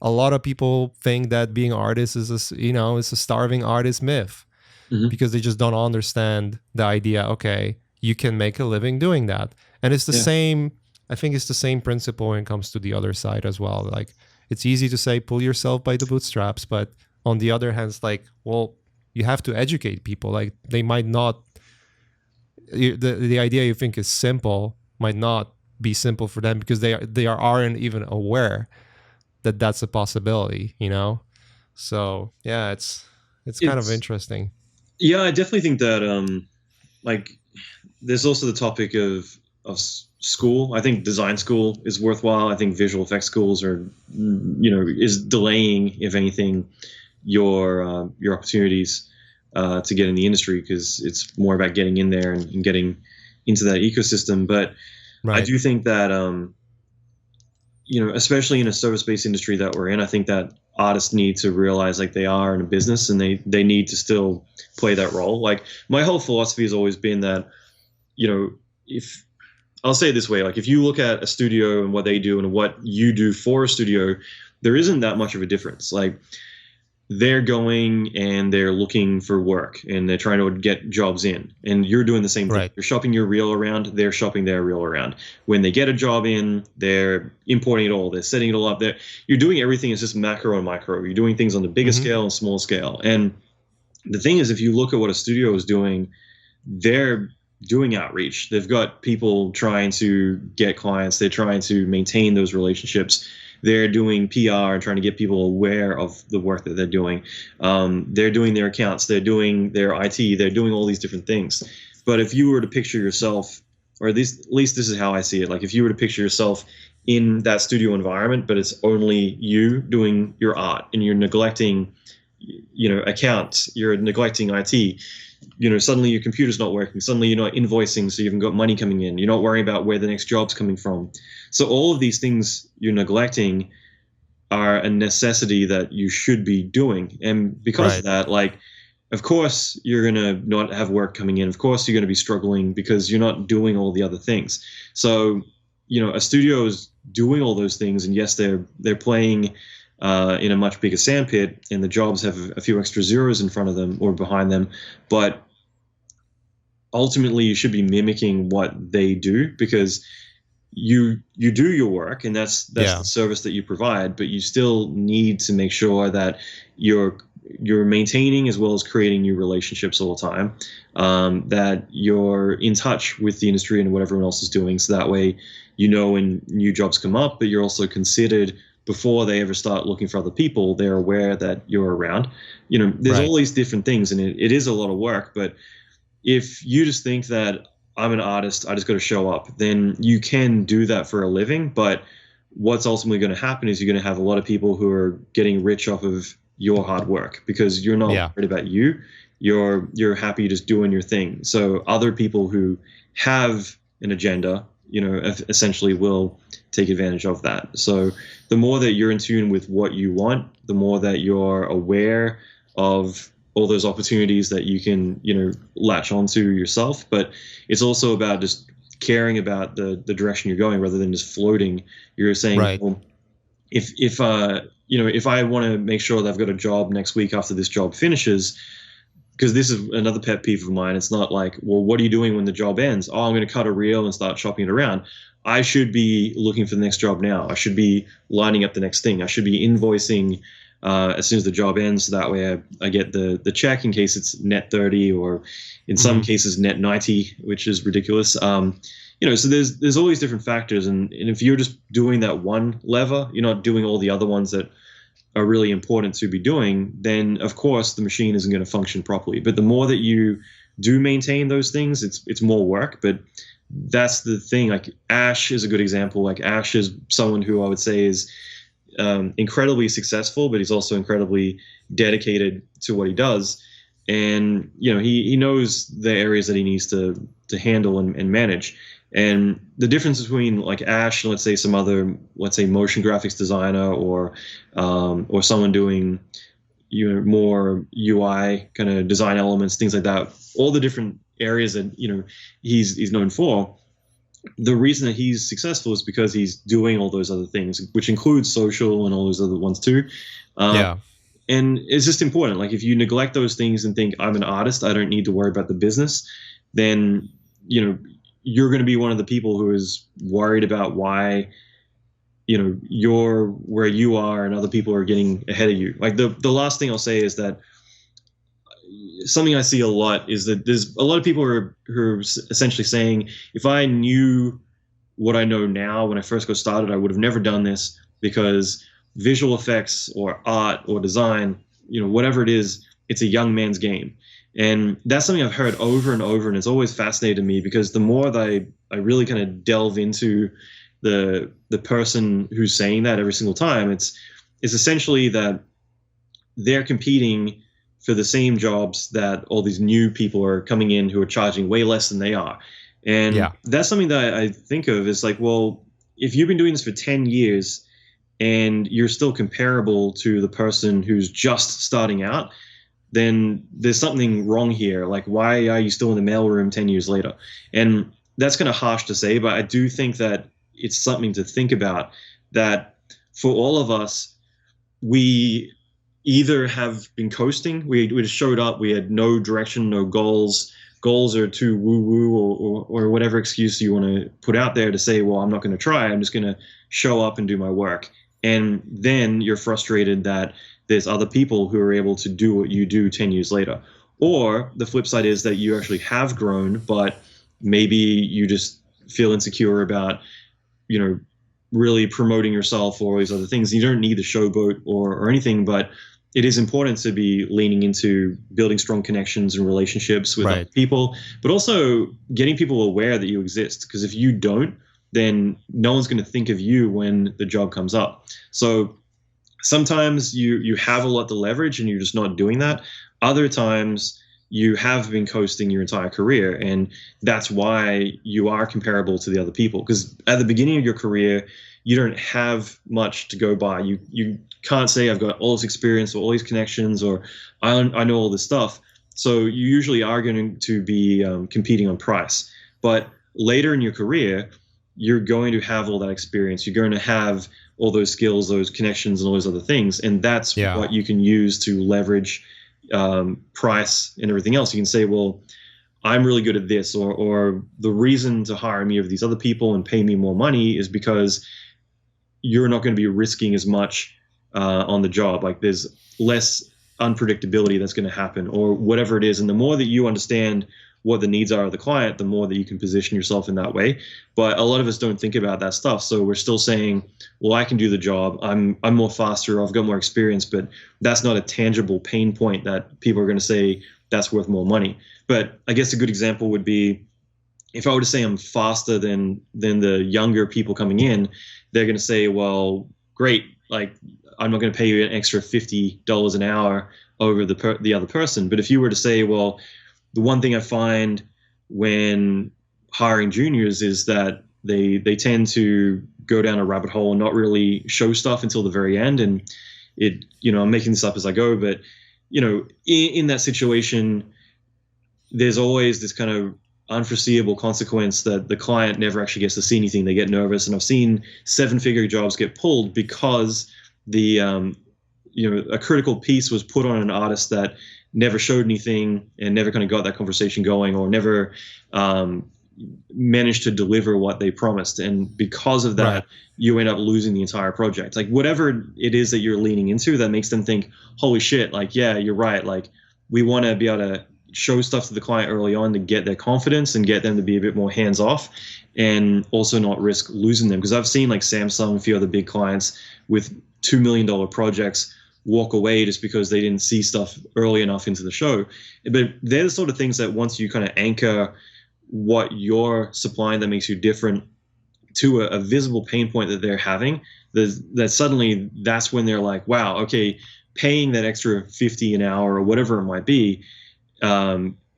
a lot of people think that being artists is a starving artist myth. Mm-hmm. Because they just don't understand the idea, okay, you can make a living doing that. And it's the same, I think it's the same principle when it comes to the other side as well. Like, it's easy to say, pull yourself by the bootstraps, but on the other hand, it's like, well, you have to educate people. Like, they might not, the idea you think is simple might not be simple for them because they aren't even aware that that's a possibility, you know? So, yeah, it's kind of interesting. Yeah, I definitely think that like there's also the topic of school. I think design school is worthwhile. I think visual effects schools is delaying, if anything, your opportunities to get in the industry, because it's more about getting in there and getting into that ecosystem. But right. I do think that especially in a service-based industry that we're in, I think that artists need to realize like they are in a business, and they need to still play that role. Like, my whole philosophy has always been that, if I'll say it this way, like if you look at a studio and what they do and what you do for a studio, there isn't that much of a difference. Like, they're going and they're looking for work and they're trying to get jobs in, and you're doing the same thing. Right. You're shopping your reel around, they're shopping their reel around. When they get a job in, they're importing it all, they're setting it all up. You're doing everything. It's just macro and micro. You're doing things on the bigger scale and small scale. And the thing is, if you look at what a studio is doing, they're doing outreach. They've got people trying to get clients. They're trying to maintain those relationships. They're doing PR and trying to get people aware of the work that they're doing. They're doing their accounts. They're doing their IT. They're doing all these different things. But if you were to picture yourself, or at least this is how I see it, like if you were to picture yourself in that studio environment, but it's only you doing your art and you're neglecting, accounts, you're neglecting IT, suddenly your computer's not working. Suddenly you're not invoicing, so you haven't got money coming in. You're not worrying about where the next job's coming from. So all of these things you're neglecting are a necessity that you should be doing. And because of that, like, of course you're going to not have work coming in. Of course you're going to be struggling because you're not doing all the other things. So, a studio is doing all those things, and yes, they're playing in a much bigger sandpit, and the jobs have a few extra zeros in front of them or behind them. But ultimately, you should be mimicking what they do, because you do your work, and that's the service that you provide. But you still need to make sure that you're maintaining as well as creating new relationships all the time, that you're in touch with the industry and what everyone else is doing, so that way when new jobs come up, but you're also considered before they ever start looking for other people. They're aware that you're around. There's all these different things, and it is a lot of work. But if you just think that I'm an artist, I just got to show up, then you can do that for a living. But what's ultimately going to happen is you're going to have a lot of people who are getting rich off of your hard work, because you're not worried about you. You're happy just doing your thing. So other people who have an agenda, essentially will take advantage of that. So the more that you're in tune with what you want, the more that you're aware of all those opportunities that you can, latch onto yourself. But it's also about just caring about the direction you're going rather than just floating. You're saying, well, if I want to make sure that I've got a job next week after this job finishes, because this is another pet peeve of mine. It's not like, well, what are you doing when the job ends? Oh, I'm going to cut a reel and start shopping it around. I should be looking for the next job now. I should be lining up the next thing. I should be invoicing as soon as the job ends. So that way I get the check in case it's net 30 or in some cases net 90, which is ridiculous. So there's all these different factors. And if you're just doing that one lever, you're not doing all the other ones that are really important to be doing, then of course the machine isn't going to function properly. But the more that you do maintain those things, it's more work. But that's the thing. Like Ash is a good example. Like Ash is someone who I would say is incredibly successful, but he's also incredibly dedicated to what he does. And he knows the areas that he needs to handle and manage. And the difference between like Ash and let's say some other, let's say motion graphics designer or someone doing more UI kind of design elements, things like that, all the different areas that he's known for. The reason that he's successful is because he's doing all those other things, which includes social and all those other ones too. And it's just important. Like if you neglect those things and think I'm an artist, I don't need to worry about the business, then you're going to be one of the people who is worried about why, you're where you are and other people are getting ahead of you. Like the last thing I'll say is that something I see a lot is that there's a lot of people who are essentially saying, if I knew what I know now when I first got started, I would have never done this, because visual effects or art or design, whatever it is, it's a young man's game. And that's something I've heard over and over, and it's always fascinated me, because the more that I really kind of delve into the person who's saying that every single time, it's essentially that they're competing for the same jobs that all these new people are coming in who are charging way less than they are. And that's something that I think of is like, well, if you've been doing this for 10 years and you're still comparable to the person who's just starting out, then there's something wrong here. Like, why are you still in the mailroom 10 years later? And that's kind of harsh to say, but I do think that it's something to think about, that for all of us, we either have been coasting, we just showed up, we had no direction, no goals. Goals are too woo-woo or whatever excuse you want to put out there to say, well, I'm not going to try, I'm just going to show up and do my work. And then you're frustrated that there's other people who are able to do what you do 10 years later. Or the flip side is that you actually have grown, but maybe you just feel insecure about, really promoting yourself or all these other things. You don't need the showboat or anything, but it is important to be leaning into building strong connections and relationships with other people, but also getting people aware that you exist. Because if you don't, then no one's going to think of you when the job comes up. So sometimes you have a lot to leverage and you're just not doing that. Other times you have been coasting your entire career, and that's why you are comparable to the other people. Because at the beginning of your career, you don't have much to go by. You can't say I've got all this experience or all these connections or I know all this stuff. So you usually are going to be competing on price. But later in your career, you're going to have all that experience. You're going to have all those skills, those connections, and all those other things. And that's what you can use to leverage price and everything else. You can say, well, I'm really good at this, or the reason to hire me over these other people and pay me more money is because you're not going to be risking as much on the job. Like there's less unpredictability that's going to happen or whatever it is. And the more that you understand what the needs are of the client, the more that you can position yourself in that way. But a lot of us don't think about that stuff. So we're still saying, well, I can do the job. I'm more faster. I've got more experience, but that's not a tangible pain point that people are going to say that's worth more money. But I guess a good example would be if I were to say I'm faster than the younger people coming in, they're going to say, well, great. Like I'm not going to pay you an extra $50 an hour over the other person. But if you were to say, well, the one thing I find when hiring juniors is that they tend to go down a rabbit hole and not really show stuff until the very end. And I'm making this up as I go, but in that situation, there's always this kind of unforeseeable consequence that the client never actually gets to see anything. They get nervous. And I've seen 7-figure jobs get pulled because a critical piece was put on an artist that never showed anything and never kind of got that conversation going or never managed to deliver what they promised. And because of that, you end up losing the entire project. Like whatever it is that you're leaning into that makes them think, holy shit, like, yeah, you're right. Like we want to be able to show stuff to the client early on to get their confidence and get them to be a bit more hands off and also not risk losing them. Because I've seen like Samsung, a few other big clients with $2 million projects walk away just because they didn't see stuff early enough into the show. But they're the sort of things that once you kind of anchor what you're supplying that makes you different to a visible pain point that they're having, that suddenly that's when they're like, wow, okay, paying that extra 50 an hour or whatever it might be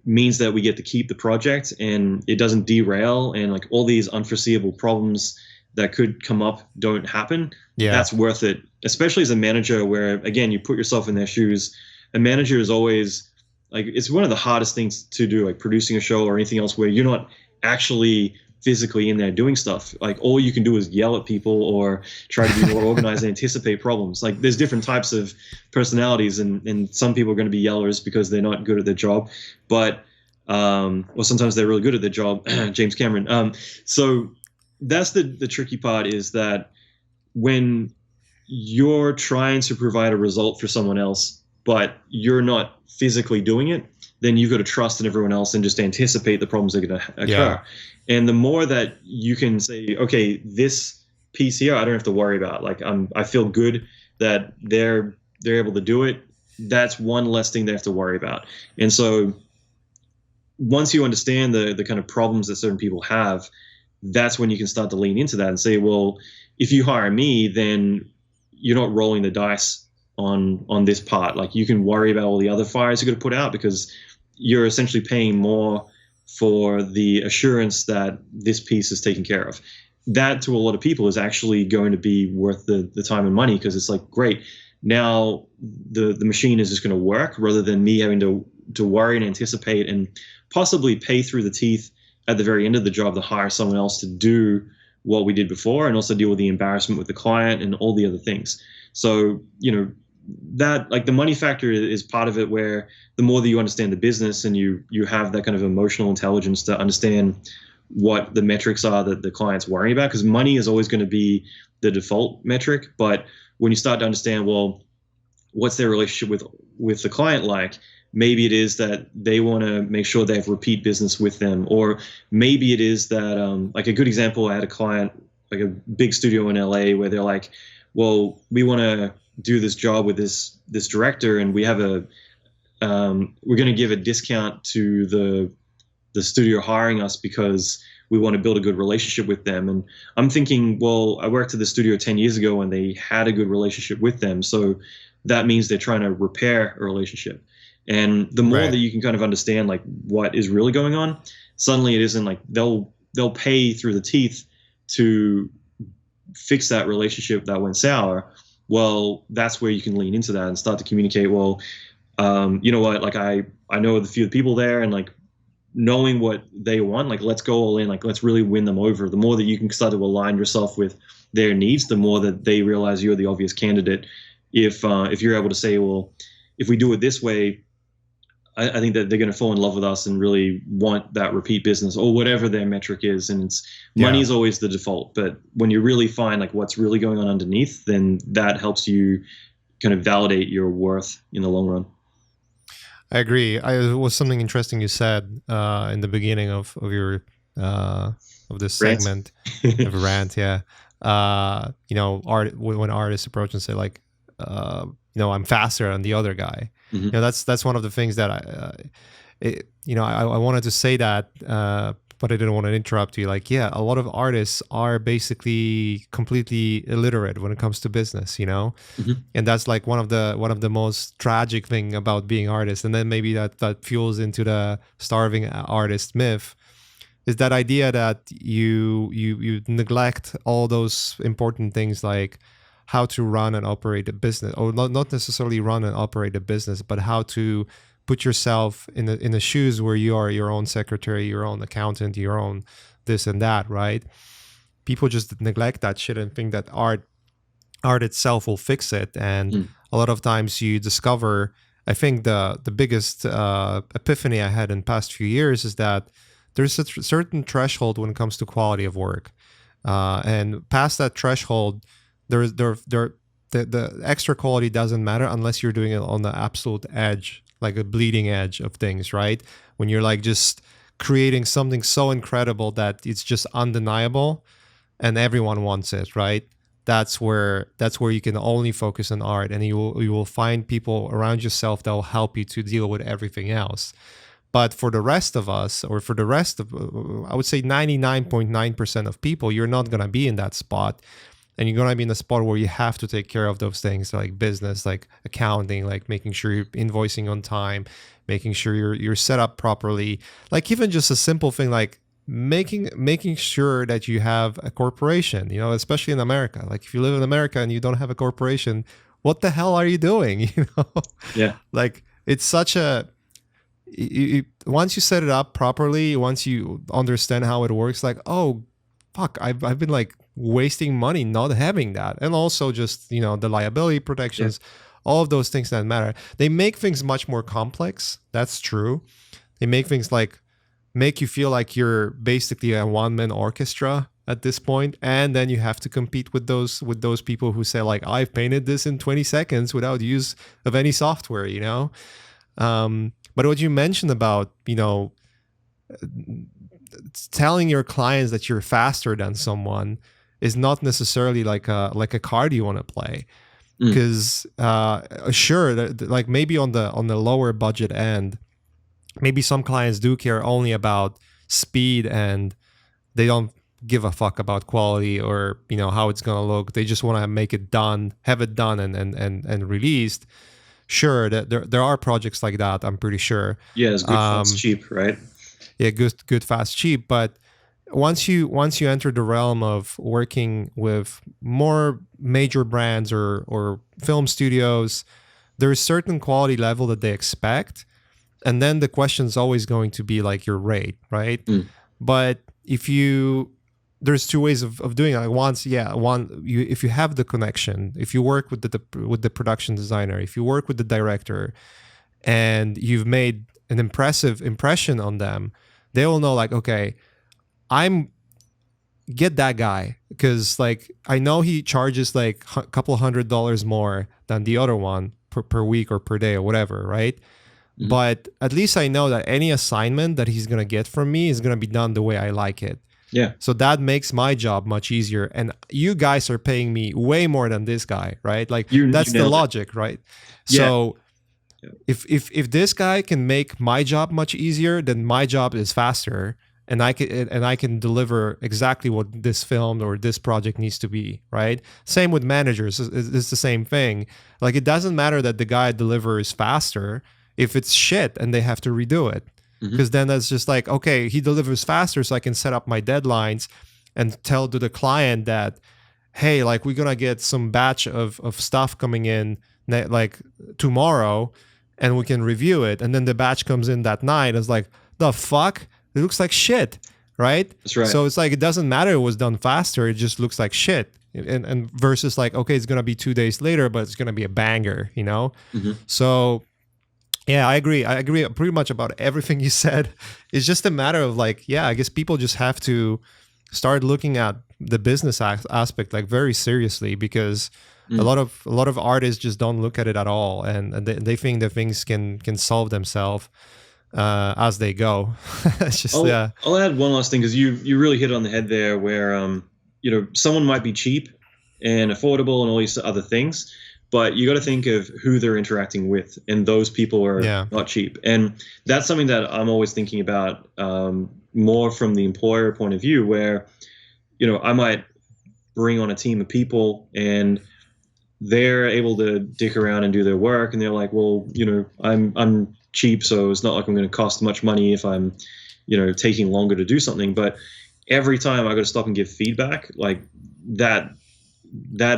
means that we get to keep the project and it doesn't derail and like all these unforeseeable problems that could come up don't happen. That's worth it, especially as a manager where, again, you put yourself in their shoes. A manager is always like, it's one of the hardest things to do, like producing a show or anything else where you're not actually physically in there doing stuff. Like all you can do is yell at people or try to be more organized and anticipate problems. Like there's different types of personalities and some people are going to be yellers because they're not good at their job, but or sometimes they're really good at their job. James Cameron. So that's the tricky part, is that when you're trying to provide a result for someone else, but you're not physically doing it, then you've got to trust in everyone else and just anticipate the problems that are going to occur. Yeah. And the more that you can say, okay, this piece here, I don't have to worry about. Like I feel good that they're able to do it. That's one less thing they have to worry about. And so once you understand the kind of problems that certain people have, that's when you can start to lean into that and say, well, if you hire me, then you're not rolling the dice on this part. Like you can worry about all the other fires you're going to put out because you're essentially paying more for the assurance that this piece is taken care of. That to a lot of people is actually going to be worth the time and money, because it's like, great, now the machine is just going to work rather than me having to worry and anticipate and possibly pay through the teeth at the very end of the job to hire someone else to do what we did before and also deal with the embarrassment with the client and all the other things. So, that like the money factor is part of it, where the more that you understand the business and you have that kind of emotional intelligence to understand what the metrics are that the client's worrying about, because money is always going to be the default metric. But when you start to understand, well, what's their relationship with the client like? maybe it is that they want to make sure they have repeat business with them, or maybe it is that like a good example, I had a client, like a big studio in LA, where they're like, well, we want to do this job with this director, and we have we're going to give a discount to the studio hiring us because we want to build a good relationship with them. And I'm thinking, well, I worked at the studio 10 years ago and they had a good relationship with them. So that means they're trying to repair a relationship. And the more that you can kind of understand like what is really going on, suddenly it isn't like they'll pay through the teeth to fix that relationship that went sour. Well, that's where you can lean into that and start to communicate. Well, you know what, like I know a few people there, and like knowing what they want, like let's go all in, like let's really win them over. The more that you can start to align yourself with their needs, the more that they realize you're the obvious candidate. If you're able to say, well, if we do it this way, I think that they're going to fall in love with us and really want that repeat business or whatever their metric is. And it's money is always the default, but when you really find like what's really going on underneath, then that helps you kind of validate your worth in the long run. I agree. It was something interesting you said in the beginning of your of this segment of a rant. Yeah, you know, when artists approach and say like, you know, I'm faster than the other guy. Mm-hmm. You know, that's one of the things that I wanted to say that, but I didn't want to interrupt you. Like, yeah, a lot of artists are basically completely illiterate when it comes to business, you know, and that's like one of the most tragic thing about being artists. And then maybe that fuels into the starving artist myth, is that idea that you neglect all those important things like how to run and operate a business, or not necessarily run and operate a business, but how to put yourself in the shoes where you are your own secretary, your own accountant, your own this and that, right? People just neglect that shit and think that art itself will fix it. And a lot of times you discover, I think the biggest epiphany I had in the past few years is that there's a certain threshold when it comes to quality of work. And past that threshold, the extra quality doesn't matter unless you're doing it on the absolute edge, like a bleeding edge of things, right? When you're like just creating something so incredible that it's just undeniable and everyone wants it, right? That's where you can only focus on art, and you will find people around yourself that will help you to deal with everything else. But for the rest of us, or for the rest of, I would say 99.9% of people, you're not going to be in that spot. And you're going to be in a spot where you have to take care of those things like business, like accounting, like making sure you're invoicing on time, making sure you're set up properly. Like even just a simple thing like making sure that you have a corporation, you know, especially in America. Like if you live in America and you don't have a corporation, what the hell are you doing? You know? Yeah. Like it's such a... once you set it up properly, once you understand how it works, like, oh, fuck, I've been like wasting money not having that. And also just, you know, the liability protections, all of those things that matter. They make things much more complex. That's true. They make things like make you feel like you're basically a one-man orchestra at this point, and then you have to compete with those people who say like, I've painted this in 20 seconds without use of any software, you know. But what you mentioned about, you know, telling your clients that you're faster than someone is not necessarily like a card you want to play, because sure, like maybe on the lower budget end, maybe some clients do care only about speed and they don't give a fuck about quality or, you know, how it's gonna look. They just want to make it done, have it done and released. Sure, there are projects like that, I'm pretty sure. Yeah, it's good, fast, cheap, right? Yeah, good, fast, cheap. But once you enter the realm of working with more major brands or film studios, there's a certain quality level that they expect, and then the question is always going to be like your rate, right? But there's two ways of doing it. Like if you have the connection, if you work with the production designer, if you work with the director, and you've made an impressive impression on them, they will know like, okay, get that guy, because like I know he charges like a couple $100 more than the other one per week or per day or whatever, right? but at least I know that any assignment that he's going to get from me is going to be done the way I like it. Yeah. So that makes my job much easier. And you guys are paying me way more than this guy, right? Like that's the logic, right? Yeah. So if this guy can make my job much easier, then my job is faster, and I can deliver exactly what this film or this project needs to be, right? Same with managers. It's the same thing. Like it doesn't matter that the guy delivers faster if it's shit and they have to redo it. Because then that's just like, okay, he delivers faster, so I can set up my deadlines and tell to the client that, hey, like we're gonna get some batch of stuff coming in like tomorrow, and we can review it. And then the batch comes in that night. It's like, the fuck? It looks like shit, right? That's right. So it's like, it doesn't matter it was done faster. It just looks like shit. And versus like, okay, it's gonna be 2 days later, but it's gonna be a banger, you know? So yeah, I agree. I agree pretty much about everything you said. It's just a matter of like, yeah, I guess people just have to start looking at the business aspect like very seriously, because a lot of artists just don't look at it at all, and they think that things can solve themselves as they go. It's just I'll add one last thing, because you really hit it on the head there, where someone might be cheap and affordable and all these other things, but you got to think of who they're interacting with, and those people are not cheap. And that's something that I'm always thinking about, more from the employer point of view, where, I might bring on a team of people and they're able to dick around and do their work, and they're like, well, I'm cheap, so it's not like I'm going to cost much money if I'm, taking longer to do something. But every time I got to stop and give feedback, like that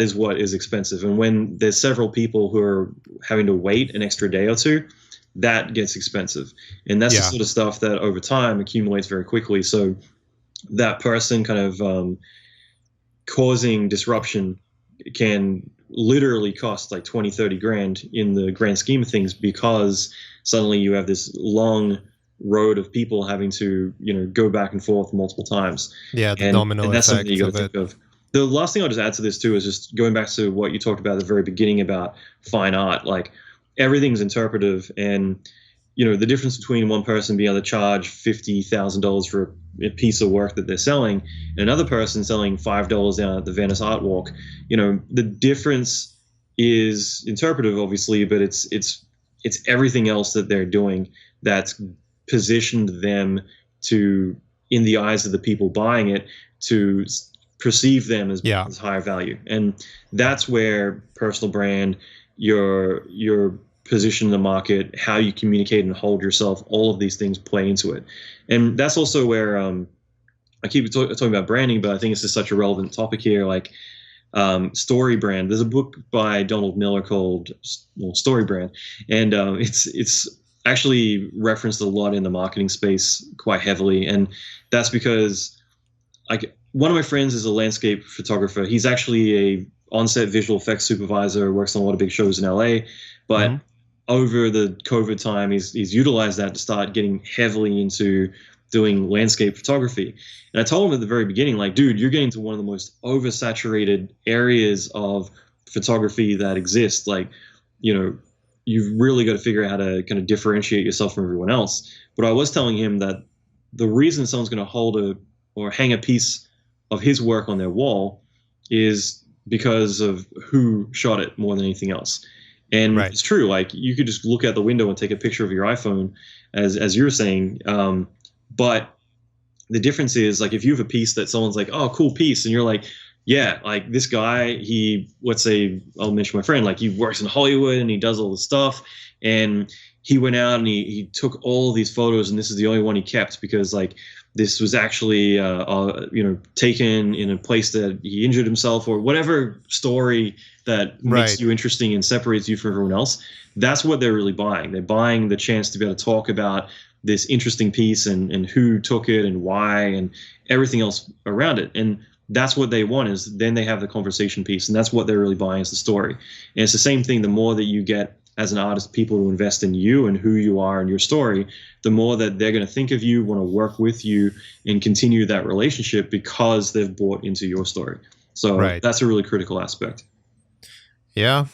is what is expensive. And when there's several people who are having to wait an extra day or two, that gets expensive. And that's the sort of stuff that over time accumulates very quickly. So that person kind of causing disruption can literally cost like 20, 30 grand in the grand scheme of things, because suddenly you have this long road of people having to, go back and forth multiple times. Yeah, the domino and that's effect something you got to think of. The last thing I'll just add to this too is just going back to what you talked about at the very beginning about fine art. Like everything's interpretive, and the difference between one person being able to charge $50,000 for a piece of work that they're selling, and another person selling $5 down at the Venice Art Walk, the difference is interpretive, obviously, but it's everything else that they're doing that's positioned them to, in the eyes of the people buying it, to perceive them as higher value. And that's where personal brand, your position in the market, how you communicate and hold yourself, all of these things play into it. And that's also where I keep talking about branding, but I think it's just such a relevant topic here. Like Story Brand. There's a book by Donald Miller called Story Brand, and it's actually referenced a lot in the marketing space quite heavily. And that's because one of my friends is a landscape photographer. He's actually a on-set visual effects supervisor, works on a lot of big shows in LA. But over the COVID time, he's utilized that to start getting heavily into doing landscape photography. And I told him at the very beginning, like, dude, you're getting to one of the most oversaturated areas of photography that exists. Like, you've really got to figure out how to kind of differentiate yourself from everyone else. But I was telling him that the reason someone's going to hold or hang a piece of his work on their wall is because of who shot it more than anything else. And it's true. Like, you could just look out the window and take a picture of your iPhone, as you're saying. But the difference is, like, if you have a piece that someone's like, oh, cool piece, and you're like, yeah, like this guy, let's say, I'll mention my friend, like he works in Hollywood and he does all this stuff, and he went out and he took all these photos, and this is the only one he kept because, like, this was actually, taken in a place that he injured himself, or whatever story that makes you interesting and separates you from everyone else. That's what they're really buying. They're buying the chance to be able to talk about this interesting piece and who took it and why and everything else around it. And that's what they want, is then they have the conversation piece, and that's what they're really buying, is the story. And it's the same thing. The more that you get as an artist people to invest in you and who you are and your story, the more that they're going to think of you, want to work with you, and continue that relationship because they've bought into your story. So that's a really critical aspect. Yeah.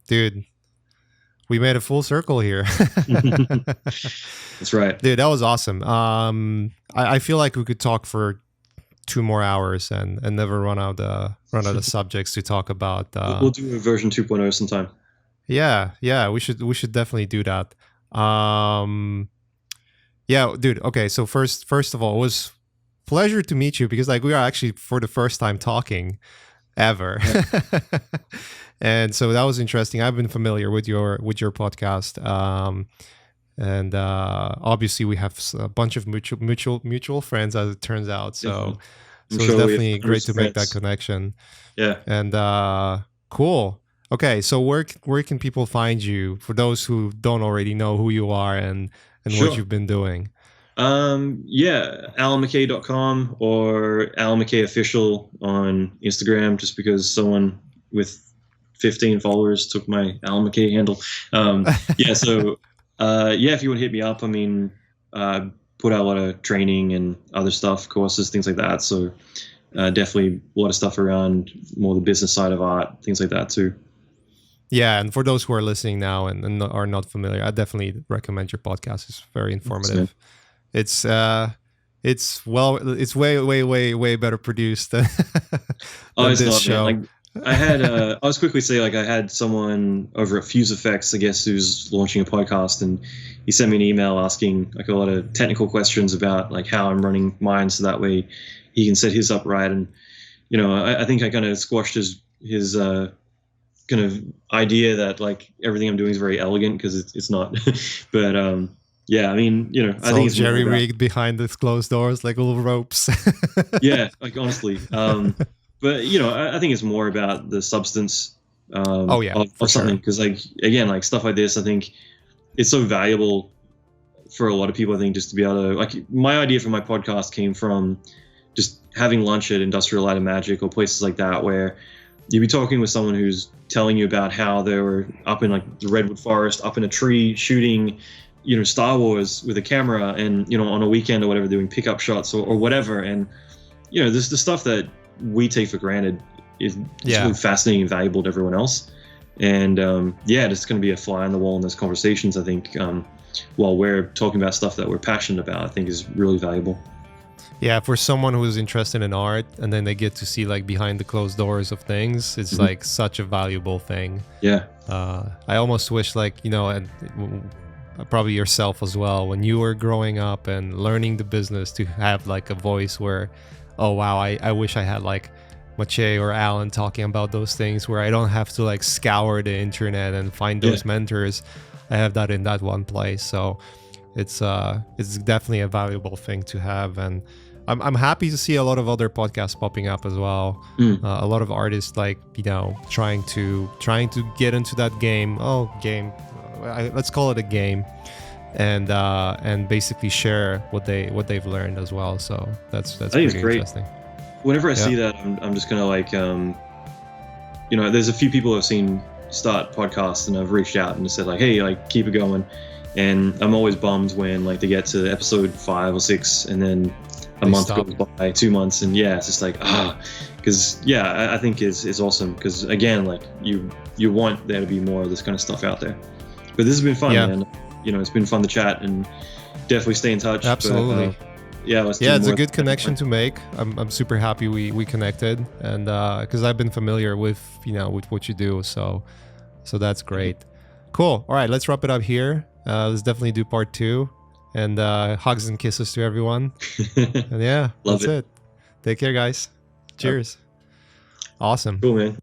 Dude, we made a full circle here. That's right. Dude, that was awesome. I feel like we could talk for 2 more hours and never run out of subjects to talk about. We'll do a version 2.0 sometime. Yeah, we should definitely do that. Yeah, dude. Okay, so first of all, it was pleasure to meet you because like we are actually for the first time talking ever. And so that was interesting. I've been familiar with your podcast. And obviously we have a bunch of mutual friends as it turns out. So it's definitely great to make that connection. Yeah. And cool. Okay, so where can people find you for those who don't already know who you are and what you've been doing? Yeah, allanmckay.com or Allan McKay official on Instagram, just because someone with 15 followers took my Allan McKay handle. Yeah, so yeah, if you want to hit me up, I mean, put out a lot of training and other stuff, courses, things like that. So definitely a lot of stuff around more the business side of art, things like that too. Yeah, and for those who are listening now and are not familiar, I definitely recommend your podcast. It's very informative. It's way better produced than this show. Man. Like, I had I was quickly say like I had someone over at Fuse Effects, I guess, who's launching a podcast, and he sent me an email asking like a lot of technical questions about like how I'm running mine, so that way he can set his up right. And you know, I think I kind of squashed his kind of idea that like everything I'm doing is very elegant, because it's not. But yeah, I mean, you know, I think it's jerry rigged behind these closed doors like little ropes. Yeah, like honestly. But you know, I think it's more about the substance of something, because like again, like stuff like this, I think it's so valuable for a lot of people. I think just to be able to, like, my idea for my podcast came from just having lunch at Industrial Light and Magic or places like that, where you'd be talking with someone who's telling you about how they were up in like the redwood forest, up in a tree shooting, you know, Star Wars with a camera, and you know, on a weekend or whatever, doing pickup shots or whatever. And you know, this the stuff that we take for granted is really fascinating and valuable to everyone else. And yeah, it's going to be a fly on the wall in those conversations, I think, while we're talking about stuff that we're passionate about, I think is really valuable. Yeah, for someone who's interested in art and then they get to see like behind the closed doors of things, it's like such a valuable thing. Yeah. I almost wish, like, you know, and probably yourself as well, when you were growing up and learning the business, to have like a voice where, oh wow, I wish I had like McKay or Allan talking about those things, where I don't have to like scour the internet and find those mentors. I have that in that one place. So it's definitely a valuable thing to have. And I'm happy to see a lot of other podcasts popping up as well. A lot of artists, like, you know, trying to get into that game. Let's call it a game, and basically share what they've learned as well. So that's pretty interesting. Whenever I see that, I'm just gonna like, you know, there's a few people I've seen start podcasts and I've reached out and said like, hey, like, keep it going. And I'm always bummed when like they get to episode 5 or 6 and then a month goes by, 2 months, and yeah, it's just like, because I think it's awesome, because again, like you want there to be more of this kind of stuff out there. But this has been fun, man. You know, it's been fun to chat, and definitely stay in touch. Absolutely. But, it's a good connection to make. I'm super happy we connected, and because I've been familiar with, you know, with what you do, so that's great. Cool. All right, let's wrap it up here. Let's definitely do part 2, and hugs and kisses to everyone. And yeah, that's it. Take care, guys. Cheers. Awesome. Cool, man.